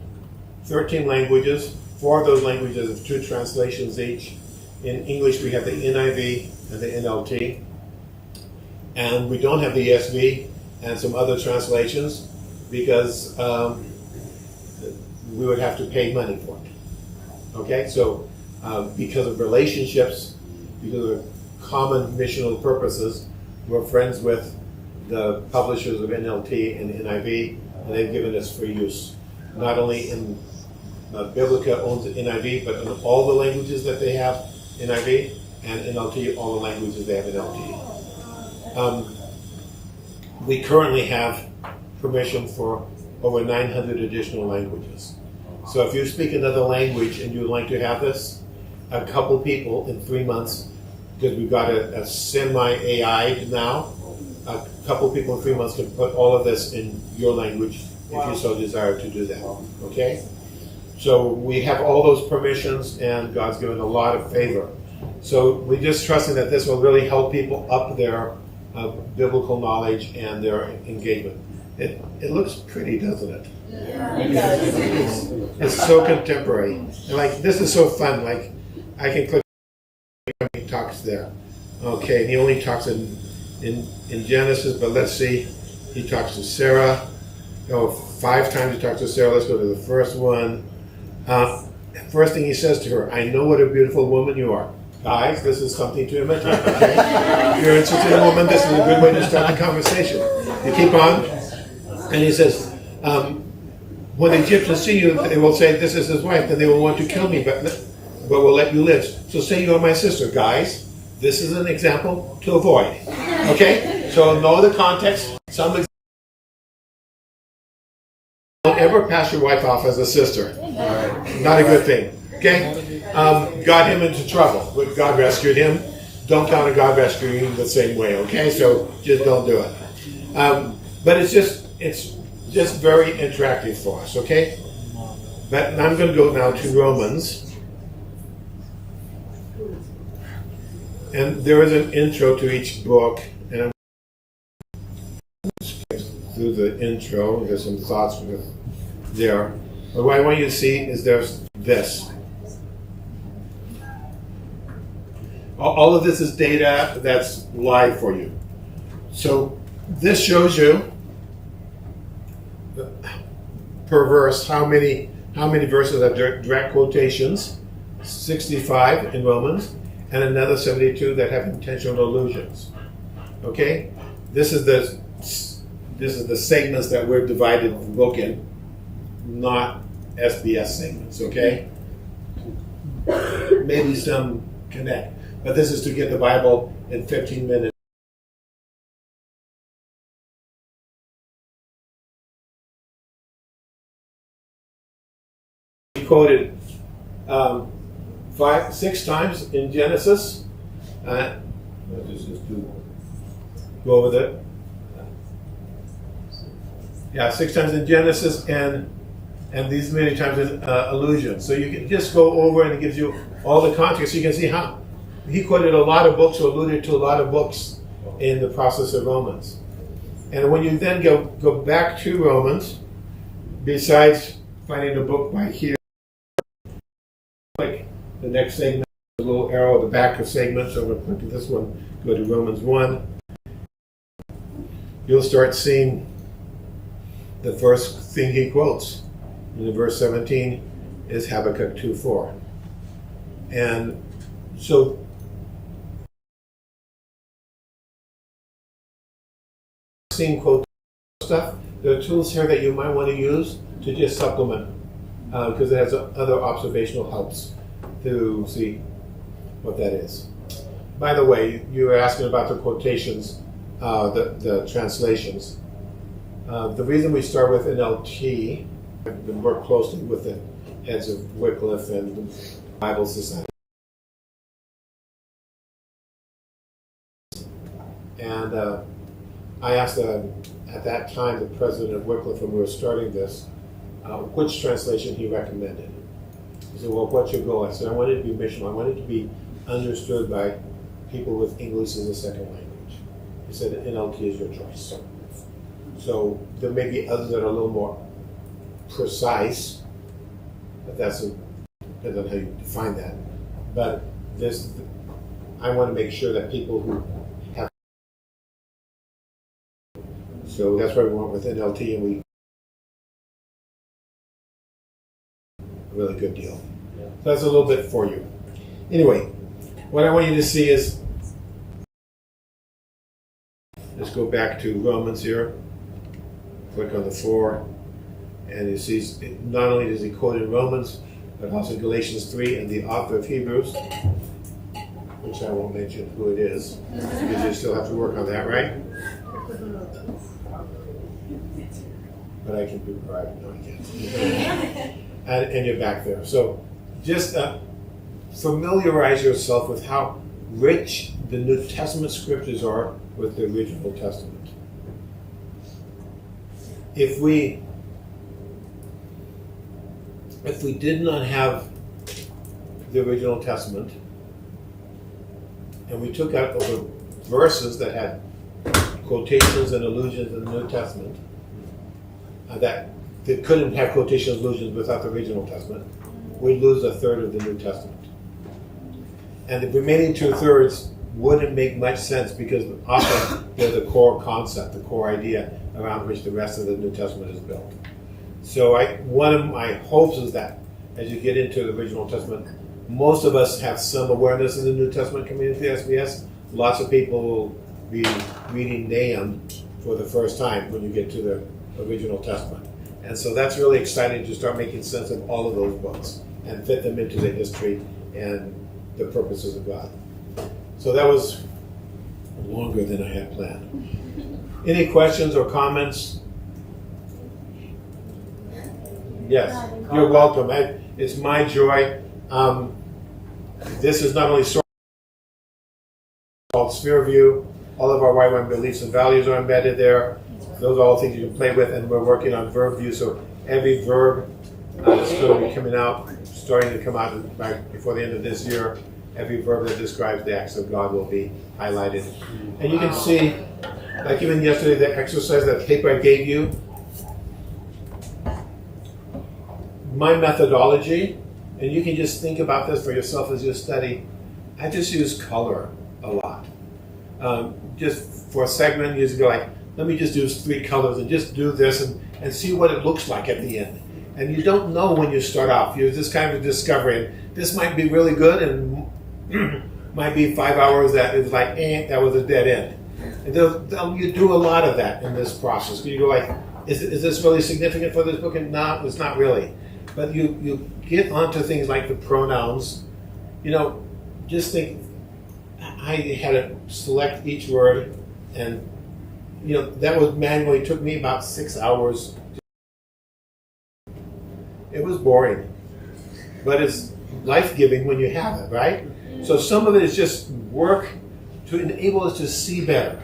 13 languages. 4 of those languages have 2 translations each. In English, we have the NIV and the NLT. And we don't have the ESV and some other translations because we would have to pay money for it. Okay, so because of relationships, because of common missional purposes, we're friends with the publishers of NLT and NIV, and they've given us free use. Not only in Biblica owns NIV, but in all the languages that they have NIV, and NLT, all the languages they have NLT. We currently have permission for over 900 additional languages. So if you speak another language and you'd like to have this, a couple people in 3 months, because we've got a semi-AI now, a couple people in 3 months can put all of this in your language if you so desire to do that. Okay? So we have all those permissions, and God's given a lot of favor. So we're just trusting that this will really help people up their biblical knowledge and their engagement. It looks pretty, doesn't it? Yeah, it does. It's so contemporary. And like, this is so fun. Like, I can click when he talks there. Okay, and he only talks in Genesis, but let's see. He talks to Sarah. 5 times he talks to Sarah. Let's go to the first one. First thing he says to her, I know what a beautiful woman you are. Guys, this is something to imitate. Okay? If you're interested in a woman, this is a good way to start the conversation. You keep on, and he says, when the Egyptians see you, they will say, this is his wife, then they will want to kill me, but will let you live. So say you are my sister. Guys, this is an example to avoid. Okay? So know the context. Don't ever pass your wife off as a sister. Not a good thing. Okay? Got him into trouble. God rescued him. Don't count on God rescuing you the same way. Okay? So just don't do it. But it's just very interactive for us. Okay? But I'm going to go now to Romans. And there is an intro to each book. And I'm going to through the intro. There's some thoughts there. But what I want you to see is there's this. All of this is data that's live for you. So this shows you per verse how many verses have direct quotations. 65 in Romans, and another 72 that have intentional allusions. Okay, this is the segments that we're divided the book in, not SBS segments. Okay, maybe some connect. But this is to get the Bible in 15 minutes. We quoted 6 times in Genesis. Let's just go over that. Yeah, 6 times in Genesis and these many times in allusion. So you can just go over and it gives you all the context. So you can see how he quoted a lot of books or alluded to a lot of books in the process of Romans. And when you then go back to Romans, besides finding a book by here, like the next segment, a little arrow at the back of segment, so I'm going to click to this one, go to Romans 1. You'll start seeing the first thing he quotes. In verse 17 is Habakkuk 2:4. And so seeing quote stuff, there are tools here that you might want to use to just supplement, because it has other observational helps to see what that is. By the way, you were asking about the quotations, the translations. The reason we start with NLT and work closely with the heads of Wycliffe and the Bible Society. And I asked at that time the president of Wycliffe when we were starting this, which translation he recommended. He said, well, what's your goal? I said, I want it to be missional. I want it to be understood by people with English as a second language. He said, NLT is your choice. So there may be others that are a little more precise, but depends on how you define that. But I want to make sure that people who have, so that's why we went with NLT, and we really good deal. So that's a little bit for you. Anyway, what I want you to see is, let's go back to Romans here. Click on the 4, and you see not only does he quote in Romans, but also Galatians 3 and the author of Hebrews, which I won't mention who it is, because you still have to work on that, right? But I can be right. No, I can't. and you're back there. So just familiarize yourself with how rich the New Testament scriptures are with the original Testament. If we did not have the original Testament, and we took out the verses that had quotations and allusions in the New Testament, that couldn't have quotations and allusions without the original Testament, we'd lose a third of the New Testament. And the remaining 2/3 wouldn't make much sense because often they're the core concept, the core idea around which the rest of the New Testament is built. So one of my hopes is that as you get into the original Testament, most of us have some awareness in the New Testament community at SBS. Lots of people will be reading Nahum for the first time when you get to the original Testament. And so that's really exciting to start making sense of all of those books and fit them into the history and the purposes of God. So that was longer than I had planned. Any questions or comments? Yes, you're welcome. It's my joy. This is not only called Sphere View. All of our YWAM beliefs and values are embedded there. Those are all things you can play with, and we're working on Verb View. So every verb that's going to be coming out, starting to come out before the end of this year, every verb that describes the acts of God will be highlighted. And you can see, like even yesterday, the exercise, that paper I gave you, my methodology, and you can just think about this for yourself as you study. I just use color a lot. Just for a segment, you just go like, let me just do 3 colors and just do this and see what it looks like at the end. And you don't know when you start off. You're just kind of discovering this might be really good and might be 5 hours that is like, that was a dead end. And you do a lot of that in this process. You go like, is this really significant for this book? And no, it's not really. But you get onto things like the pronouns. Just think, I had to select each word, and that was manually, took me about 6 hours. It was boring, but it's life-giving when you have it, right? So some of it is just work to enable us to see better.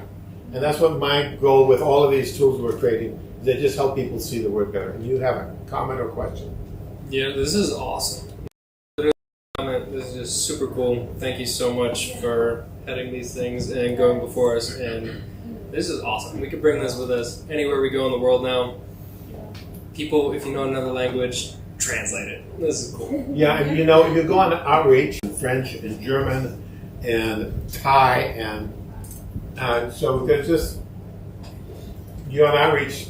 And that's what my goal with all of these tools we're creating, is they just help people see the word better. And you have a comment or question? Yeah, this is awesome. This is just super cool. Thank you so much for heading these things and going before us. And this is awesome. We could bring this with us anywhere we go in the world now. People, if you know another language, translate it. This is cool. Yeah, and you go on outreach in French and German and Thai, and so there's just, you're on outreach,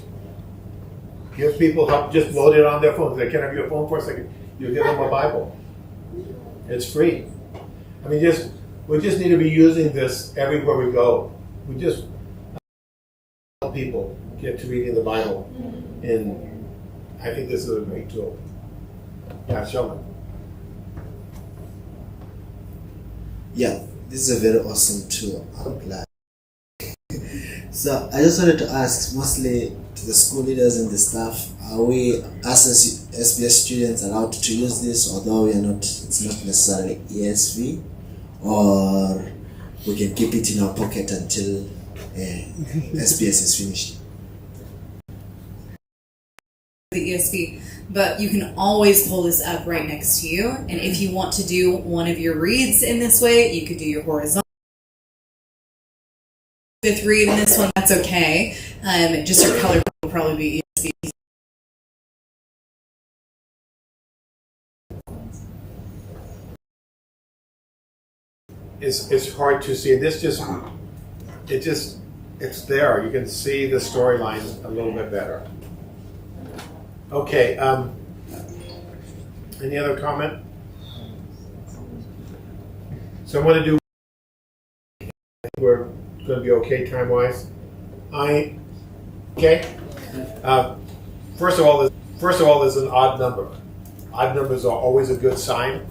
give people help, just load it on their phones. They can't have your phone for a second. You give them a Bible. It's free. I mean, we just need to be using this everywhere we go. We just help people get to reading the Bible, and I think this is a great tool. Yeah, Sheldon. Yeah, this is a very awesome tool. I'm glad. So I just wanted to ask, mostly to the school leaders and the staff, are we, as SBS students, allowed to use this, although we are not? It's not necessarily ESV, or we can keep it in our pocket until SBS is finished? The ESV, but you can always pull this up right next to you, and if you want to do one of your reads in this way, you could do your horizontal fifth read in this one. That's okay. Just your color will probably be ESV. It's hard to see. It's there. You can see the storyline a little bit better. Okay, Any other comment? So I'm going to do. We're going to be okay time-wise. Okay. First of all, there's an odd number. Odd numbers are always a good sign,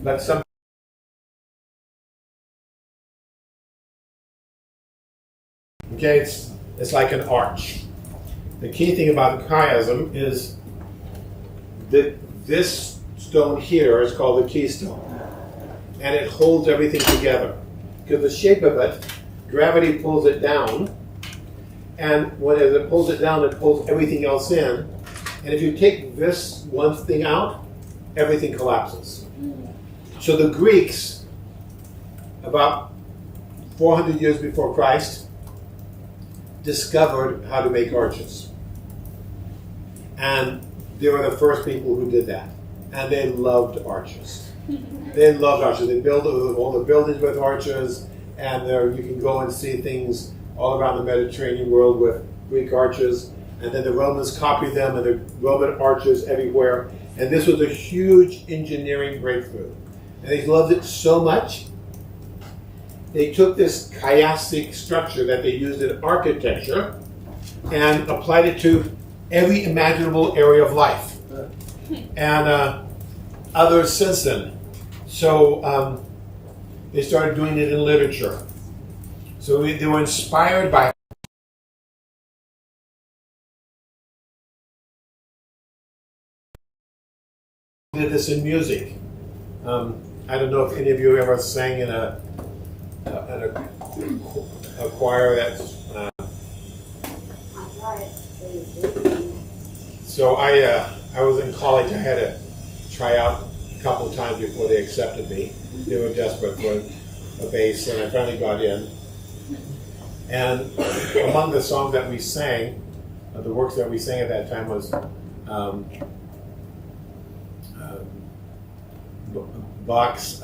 but some. Okay, it's like an arch. The key thing about the chiasm is that this stone here is called the keystone, and it holds everything together. Because the shape of it, gravity pulls it down, and when it pulls it down, it pulls everything else in. And if you take this one thing out, everything collapses. So the Greeks, about 400 years before Christ, discovered how to make arches. And they were the first people who did that. And they loved arches. They loved arches. They built all the buildings with arches, and there you can go and see things all around the Mediterranean world with Greek arches. And then the Romans copied them, and the Roman arches everywhere. And this was a huge engineering breakthrough. And they loved it so much, they took this chiastic structure that they used in architecture and applied it to every imaginable area of life. And others since then. So they started doing it in literature. So they were inspired by did this in music. I don't know if any of you ever sang in a choir that's. So I was in college. I had to try out a couple of times before they accepted me. They were desperate for a bass, and I finally got in. And among the songs that we sang, the works that we sang at that time was Bach's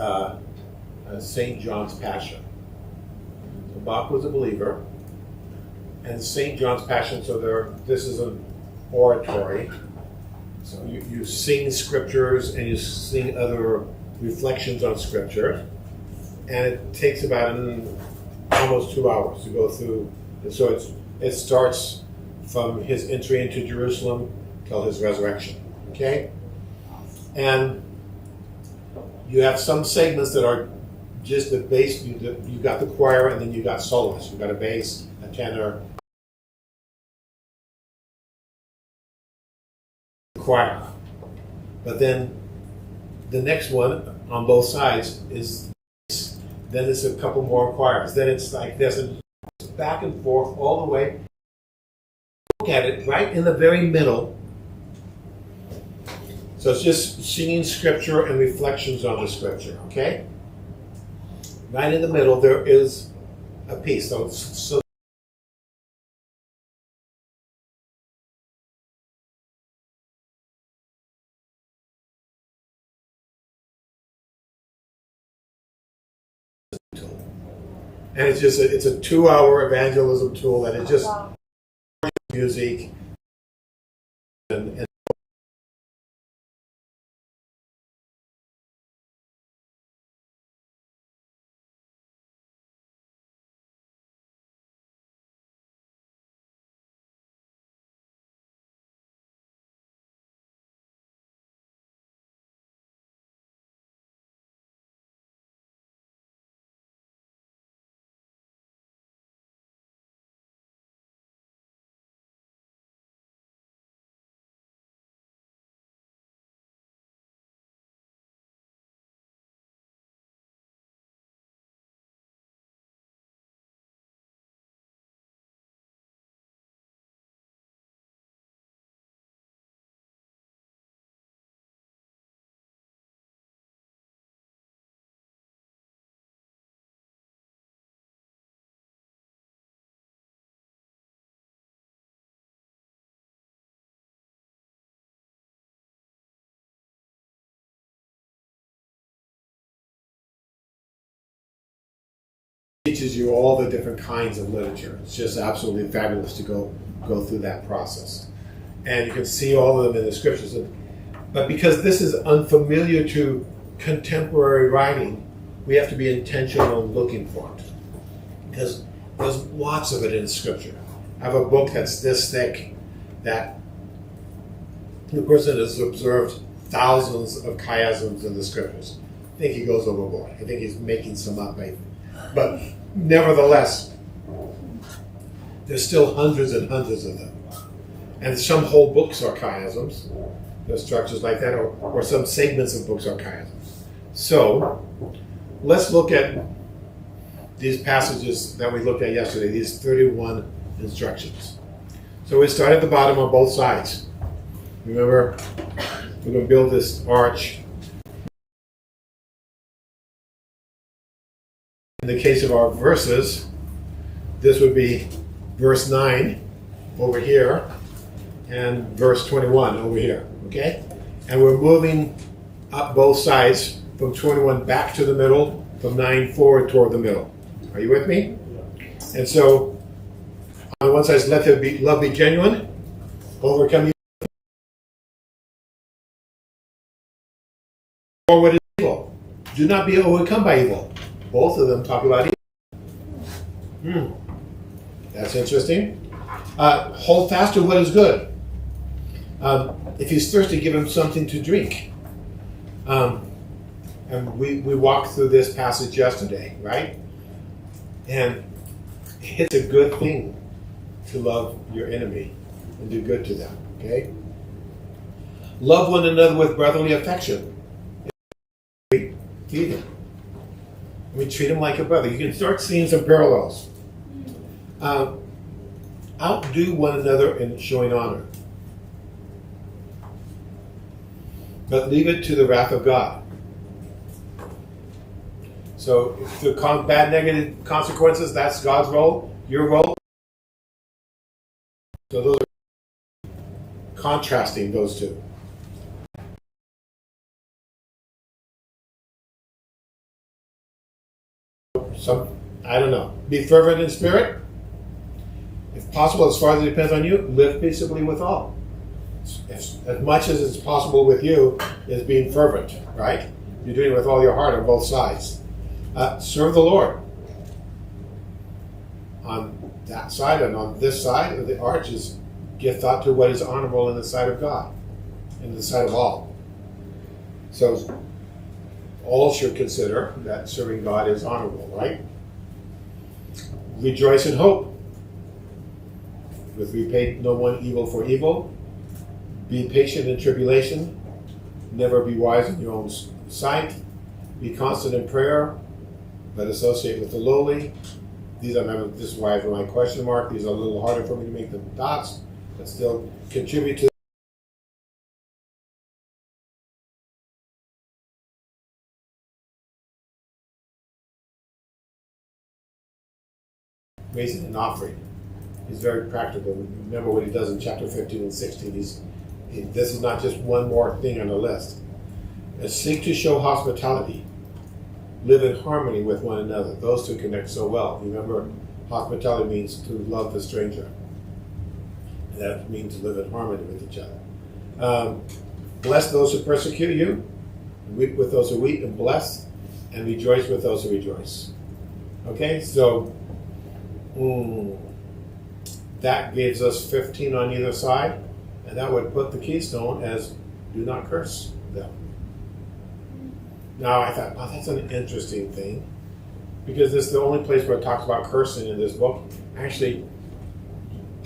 St. John's Passion. So Bach was a believer, and St. John's Passion, so this is an oratory. So you sing scriptures and you sing other reflections on scripture, and it takes about almost 2 hours to go through. And so it starts from his entry into Jerusalem till his resurrection. Okay? And you have some segments that are just the bass. You got the choir, and then you got soloists. You got a bass, a tenor, choir. But then the next one on both sides is then it's a couple more choirs. Then it's like there's a back and forth all the way. Look at it right in the very middle. So it's just singing scripture and reflections on the scripture, okay? Right in the middle there is a piece. So and it's a 2-hour evangelism tool that is just music and teaches you all the different kinds of literature. It's just absolutely fabulous to go through that process. And you can see all of them in the scriptures. But because this is unfamiliar to contemporary writing, we have to be intentional in looking for it. Because there's lots of it in Scripture. I have a book that's this thick that the person has observed thousands of chiasms in the Scriptures. I think he goes overboard. I think he's making some up, maybe. But nevertheless, there's still hundreds and hundreds of them. And some whole books are chiasms. There's structures like that, or some segments of books are chiasms. So, let's look at these passages that we looked at yesterday, these 31 instructions. So we start at the bottom on both sides. Remember, we're going to build this arch. In the case of our verses, this would be verse 9 over here and verse 21 over here, okay? And we're moving up both sides from 21 back to the middle, from 9 forward toward the middle. Are you with me? And so, on one side, let there be love be genuine, overcome or what is evil. Do not be overcome by evil. Both of them talk about evil. That's interesting. Hold fast to what is good. If he's thirsty, give him something to drink. And we walked through this passage yesterday, right? And it's a good thing to love your enemy and do good to them, okay? Love one another with brotherly affection. Feed them. We treat them like a brother. You can start seeing some parallels. Outdo one another in showing honor. But leave it to the wrath of God. So, if the bad negative consequences, that's God's role, your role. So those are contrasting those two. I don't know. Be fervent in spirit. If possible, as far as it depends on you, live peaceably with all. As much as it's possible with you is being fervent, right? You're doing it with all your heart on both sides. Serve the Lord. On that side and on this side of the arch is give thought to what is honorable in the sight of God, in the sight of all. So all should consider that serving God is honorable, right? Rejoice in hope. With repay no one evil for evil. Be patient in tribulation. Never be wise in your own sight. Be constant in prayer, but associate with the lowly. This is why I have my question mark. These are a little harder for me to make the dots, but still contribute to. Raising an offering. He's very practical. Remember what he does in chapter 15 and 16. This is not just one more thing on the list. Seek to show hospitality. Live in harmony with one another. Those two connect so well. Remember, hospitality means to love the stranger. And that means to live in harmony with each other. Bless those who persecute you. Weep with those who weep, and bless. And rejoice with those who rejoice. Okay, so that gives us 15 on either side. And that would put the keystone as do not curse them. Now I thought, wow, that's an interesting thing. Because this is the only place where it talks about cursing in this book. Actually,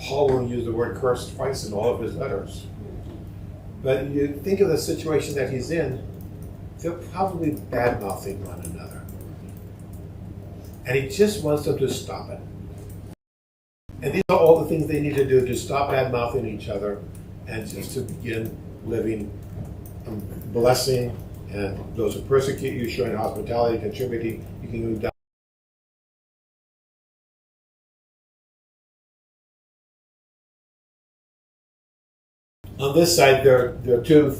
Paul will use the word curse twice in all of his letters. But you think of the situation that he's in, they're probably bad-mouthing one another. And he just wants them to stop it. And these are all the things they need to do to stop bad-mouthing each other and just to begin living blessing, and those who persecute you, showing hospitality, contributing. You can move down. On this side, there are two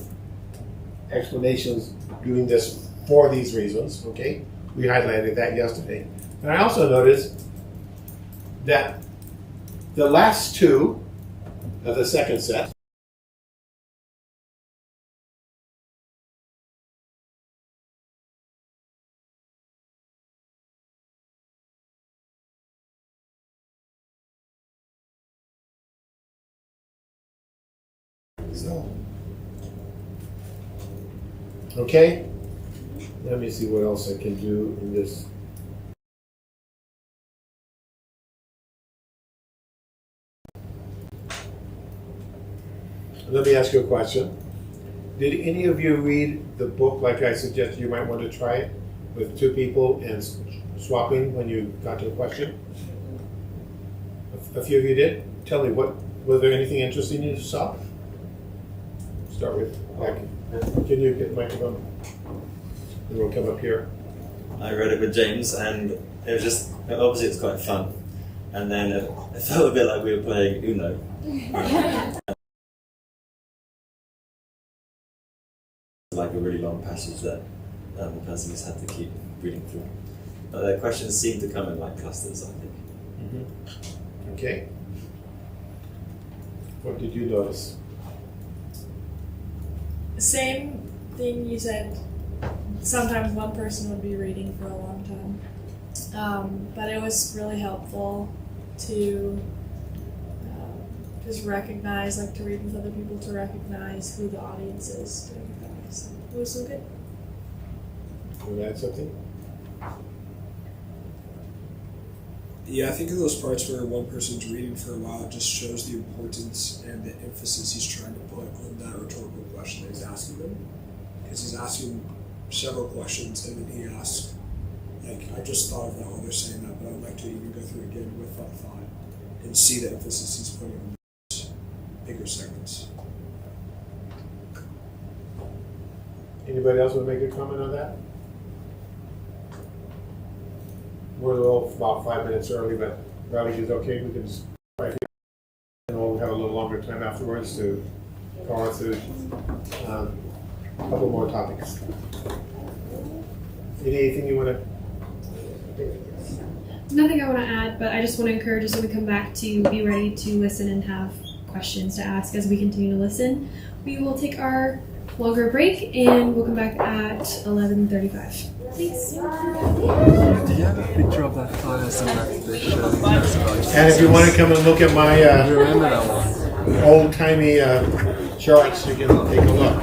explanations doing this for these reasons, okay? We highlighted that yesterday. And I also noticed that the last two of the second set So, okay. Let me see what else I can do in this. Let me ask you a question. Did any of you read the book like I suggested you might want to try it with two people and swapping when you got to a question? A few of you did? Tell me, was there anything interesting you saw? Start with Becky. Can you get the microphone? And we'll come up here. I read it with James, and it was just, obviously it's quite fun. And then it felt a bit like we were playing Uno. Like a really long passage that the person just had to keep reading through. But the questions seemed to come in like clusters, I think. Mm-hmm. Okay. What did you notice? Same thing you said. Sometimes one person would be reading for a long time. But it was really helpful to just recognize, like to read with other people, to recognize who the audience is during the class. So it was so good. Want to add something? Yeah, I think of those parts where one person's reading for a while, it just shows the importance and the emphasis he's trying to put on that rhetorical question that he's asking them. Because he's asking several questions, and then he asks, like, I just thought of that while they're saying that, but I'd like to even go through again with that thought and see the emphasis he's putting on those bigger segments. Anybody else want to make a comment on that? We're a little about 5 minutes early, but Riley is okay. We can just right here, and we'll have a little longer time afterwards to go on through a couple more topics. Anything you want to? Nothing I want to add, but I just want to encourage us when we come back to be ready to listen and have questions to ask as we continue to listen. We will take our longer break and we'll come back at 11:35. Thanks. Do you have a picture of that class and that they showed us about? And if you want to come and look at my remember that one? Old-timey charts, you can take a look.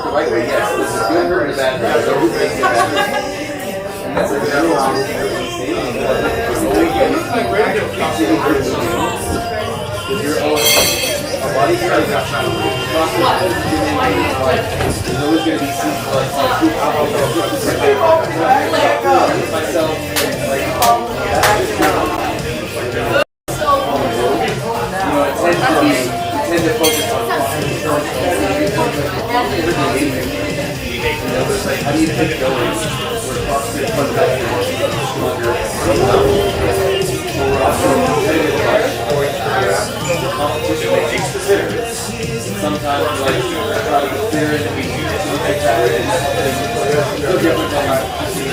the right way, yes. This is good or bad. And that's a good our body's trying to there's always going to be some myself I tend to focus on I need to get going. We're CrossFit competition makes the bitter. Sometimes like try to get clear and we take that and it's different than I see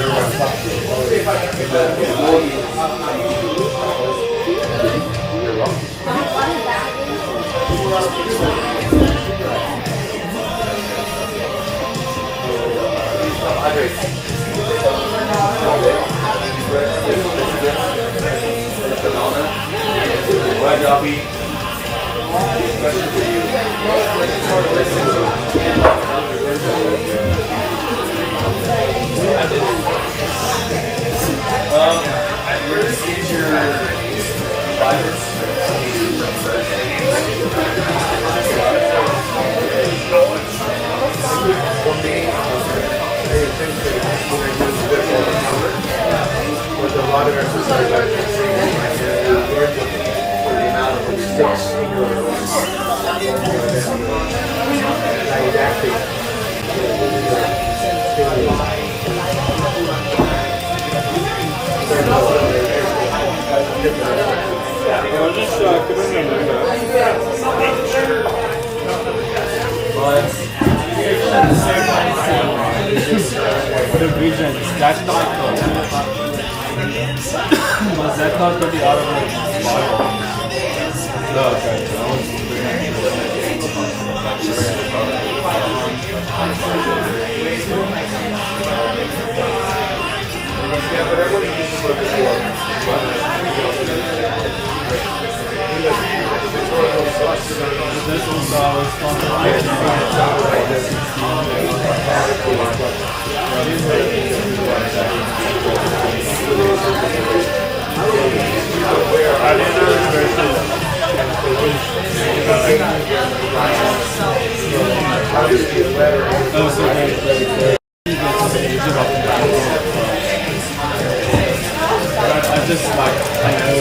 With a lot of exercise, I can see the amount of sticks in your the regions, that's not was that not going to be out of the bottle? No, yeah, but everybody needs to look I just like, I know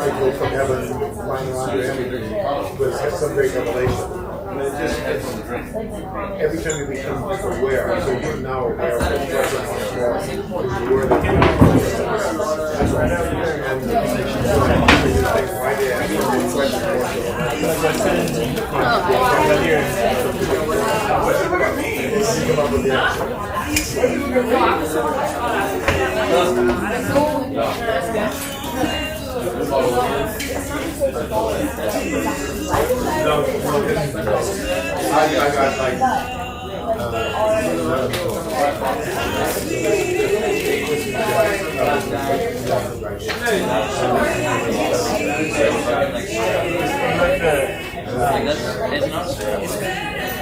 people from heaven flying around your image with some great revelation. And it just, every time you become aware, so you're now aware of what's present once more, is the word that you and you think, why did I ask any question come up with the I got like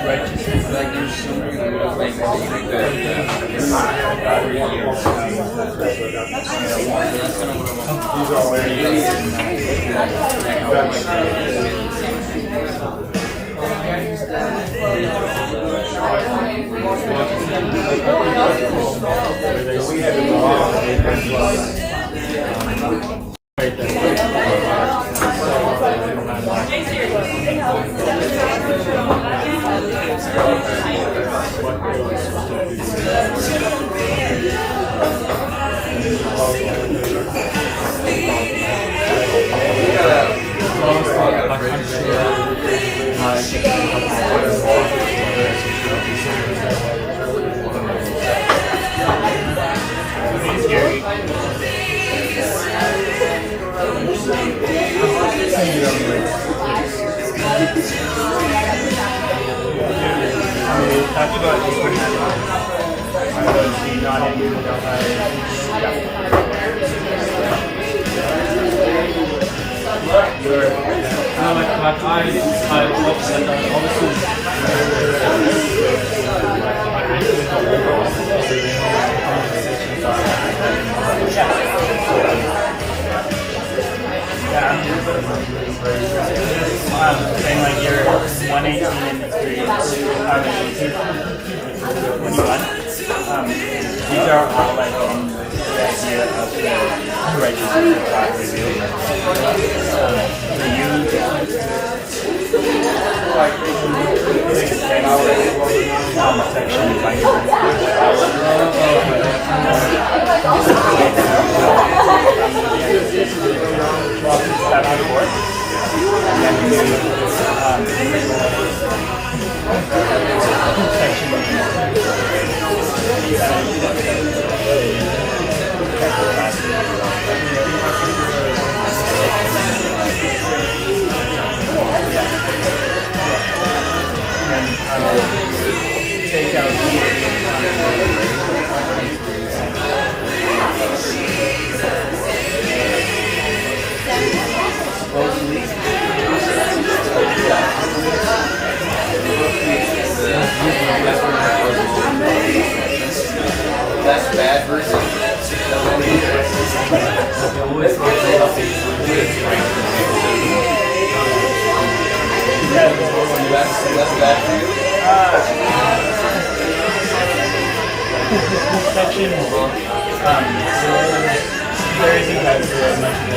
righteousness, like there's so many rules, like talked about Abraham. Not in saying like you're 118 in this grade, 21. These are all like the idea of the righteousness of God revealed. Section by take out that's bad versus that's bad for you. Section there isn't that much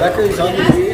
Zachary's on your feet.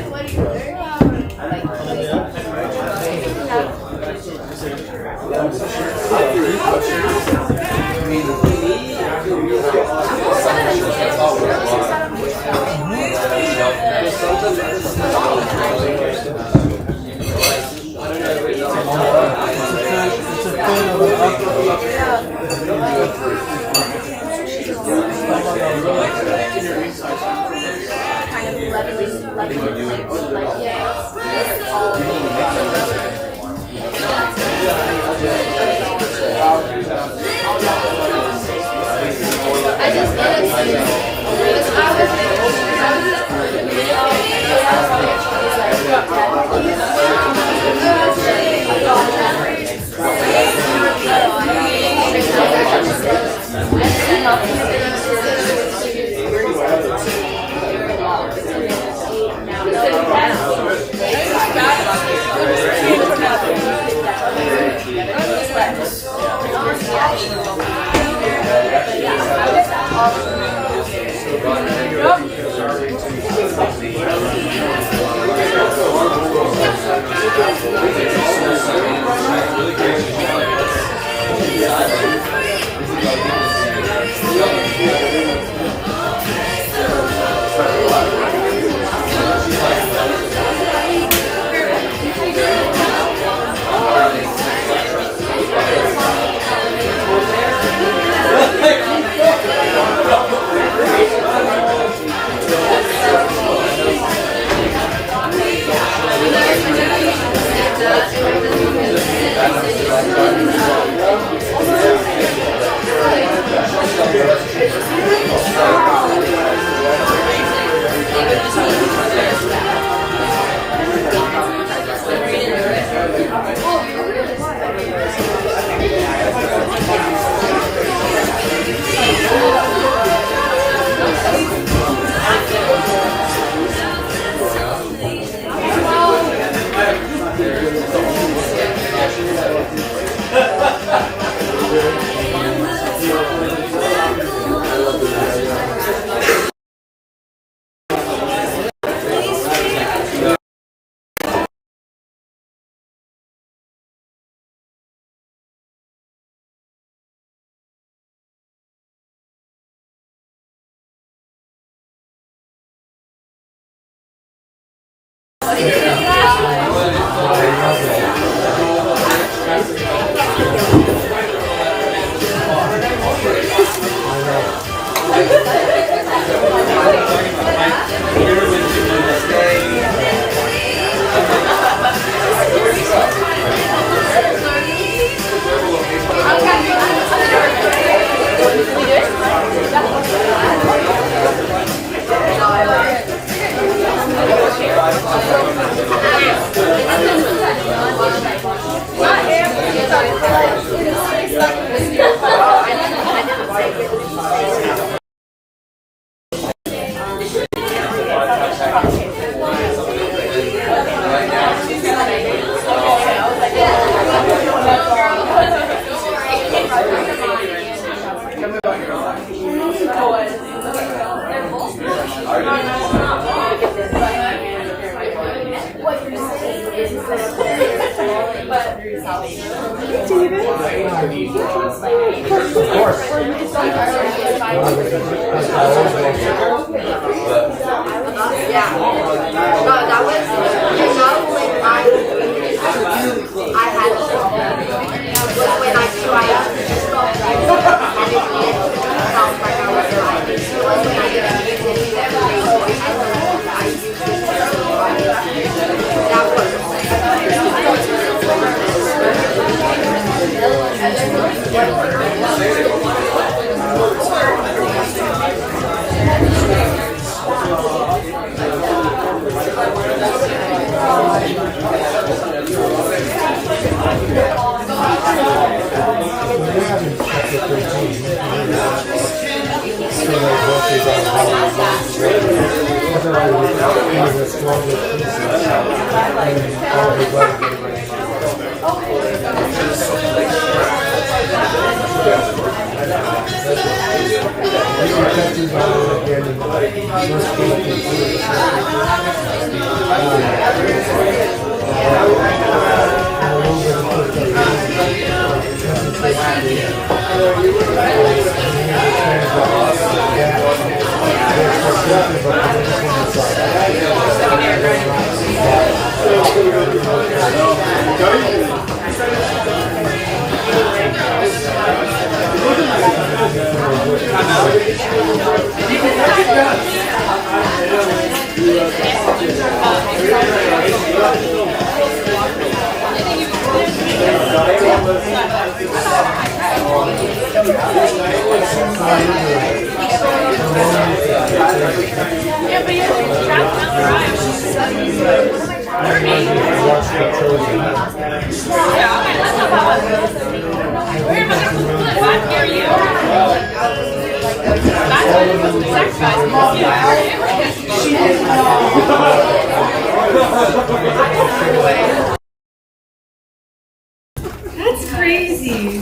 That's crazy.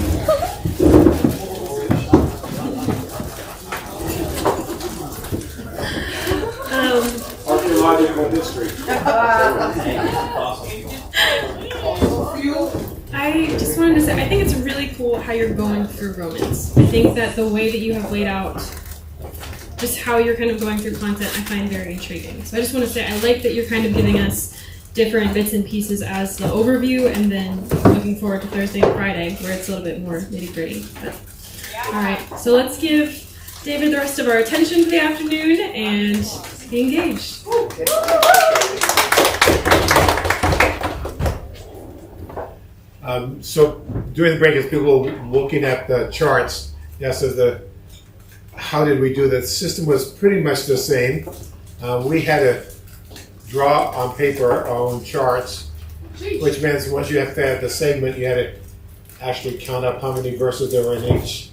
Archaeological history. I just wanted to say, I think it's really cool how you're going through Romans. I think that the way that you have laid out just how you're kind of going through content, I find very intriguing. So I just want to say, I like that you're kind of giving us different bits and pieces as the overview, and then looking forward to Thursday and Friday, where it's a little bit more nitty-gritty. All right, so let's give David the rest of our attention for the afternoon and be engaged. So during the break, as people were looking at the charts, yes, how did we do that? The system was pretty much the same. We had to draw on paper our own charts, which means once you have to have the segment, you had to actually count up how many verses there were in each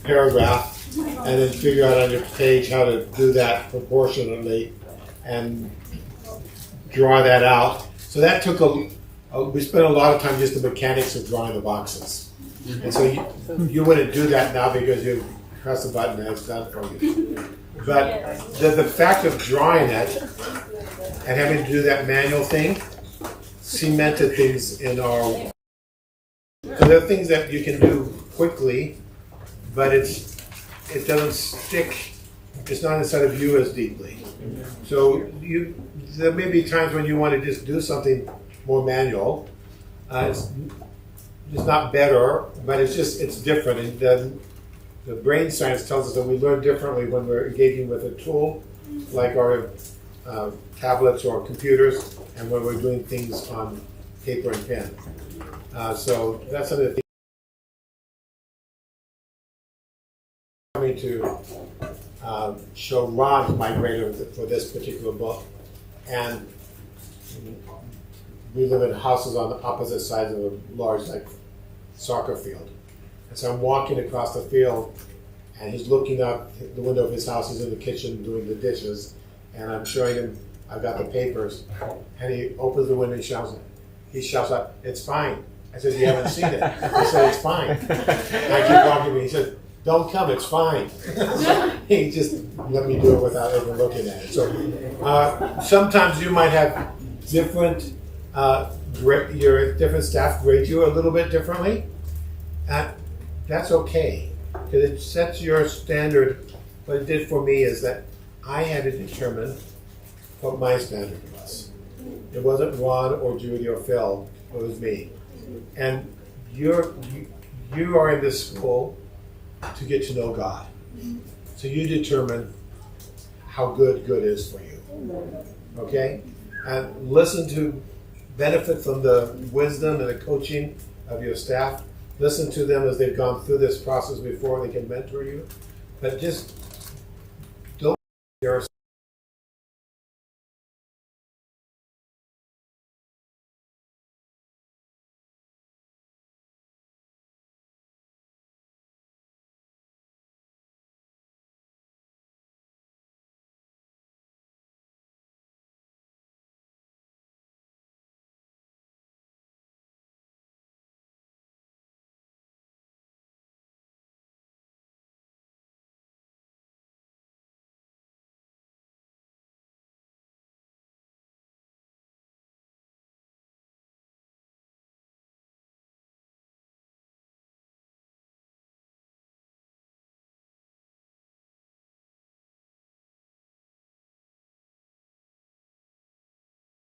paragraph, and then figure out on your page how to do that proportionately and draw that out. So that took we spent a lot of time just the mechanics of drawing the boxes. And so you wouldn't do that now because you press a button and it's done for you. But the fact of drawing it and having to do that manual thing cemented things in our... So there are things that you can do quickly, but it doesn't stick. It's not inside of you as deeply. So there may be times when you want to just do something more manual. It's not better, but it's different. And the brain science tells us that we learn differently when we're engaging with a tool like our tablets or computers, and when we're doing things on paper and pen. So that's another thing. Coming to show Ron's migrator for this particular book, and we live in houses on the opposite sides of a large soccer field. And so I'm walking across the field, and he's looking out the window of his house. He's in the kitchen doing the dishes, and I'm showing him I've got the papers, and he opens the window and he shouts out, "It's fine." I said, "You haven't seen it." He said, "It's fine." And I keep walking to him. He said, "Don't come, it's fine." He just let me do it without even looking at it. So sometimes you might have different, your different staff grade you a little bit differently. That's okay, because it sets your standard. What it did for me is that I had to determine what my standard was. It wasn't Ron or Judy or Phil, it was me. And you are in this school to get to know God. So you determine how good is for you. Okay? And benefit from the wisdom and the coaching of your staff. Listen to them as they've gone through this process before. They can mentor you. But just don't yourself.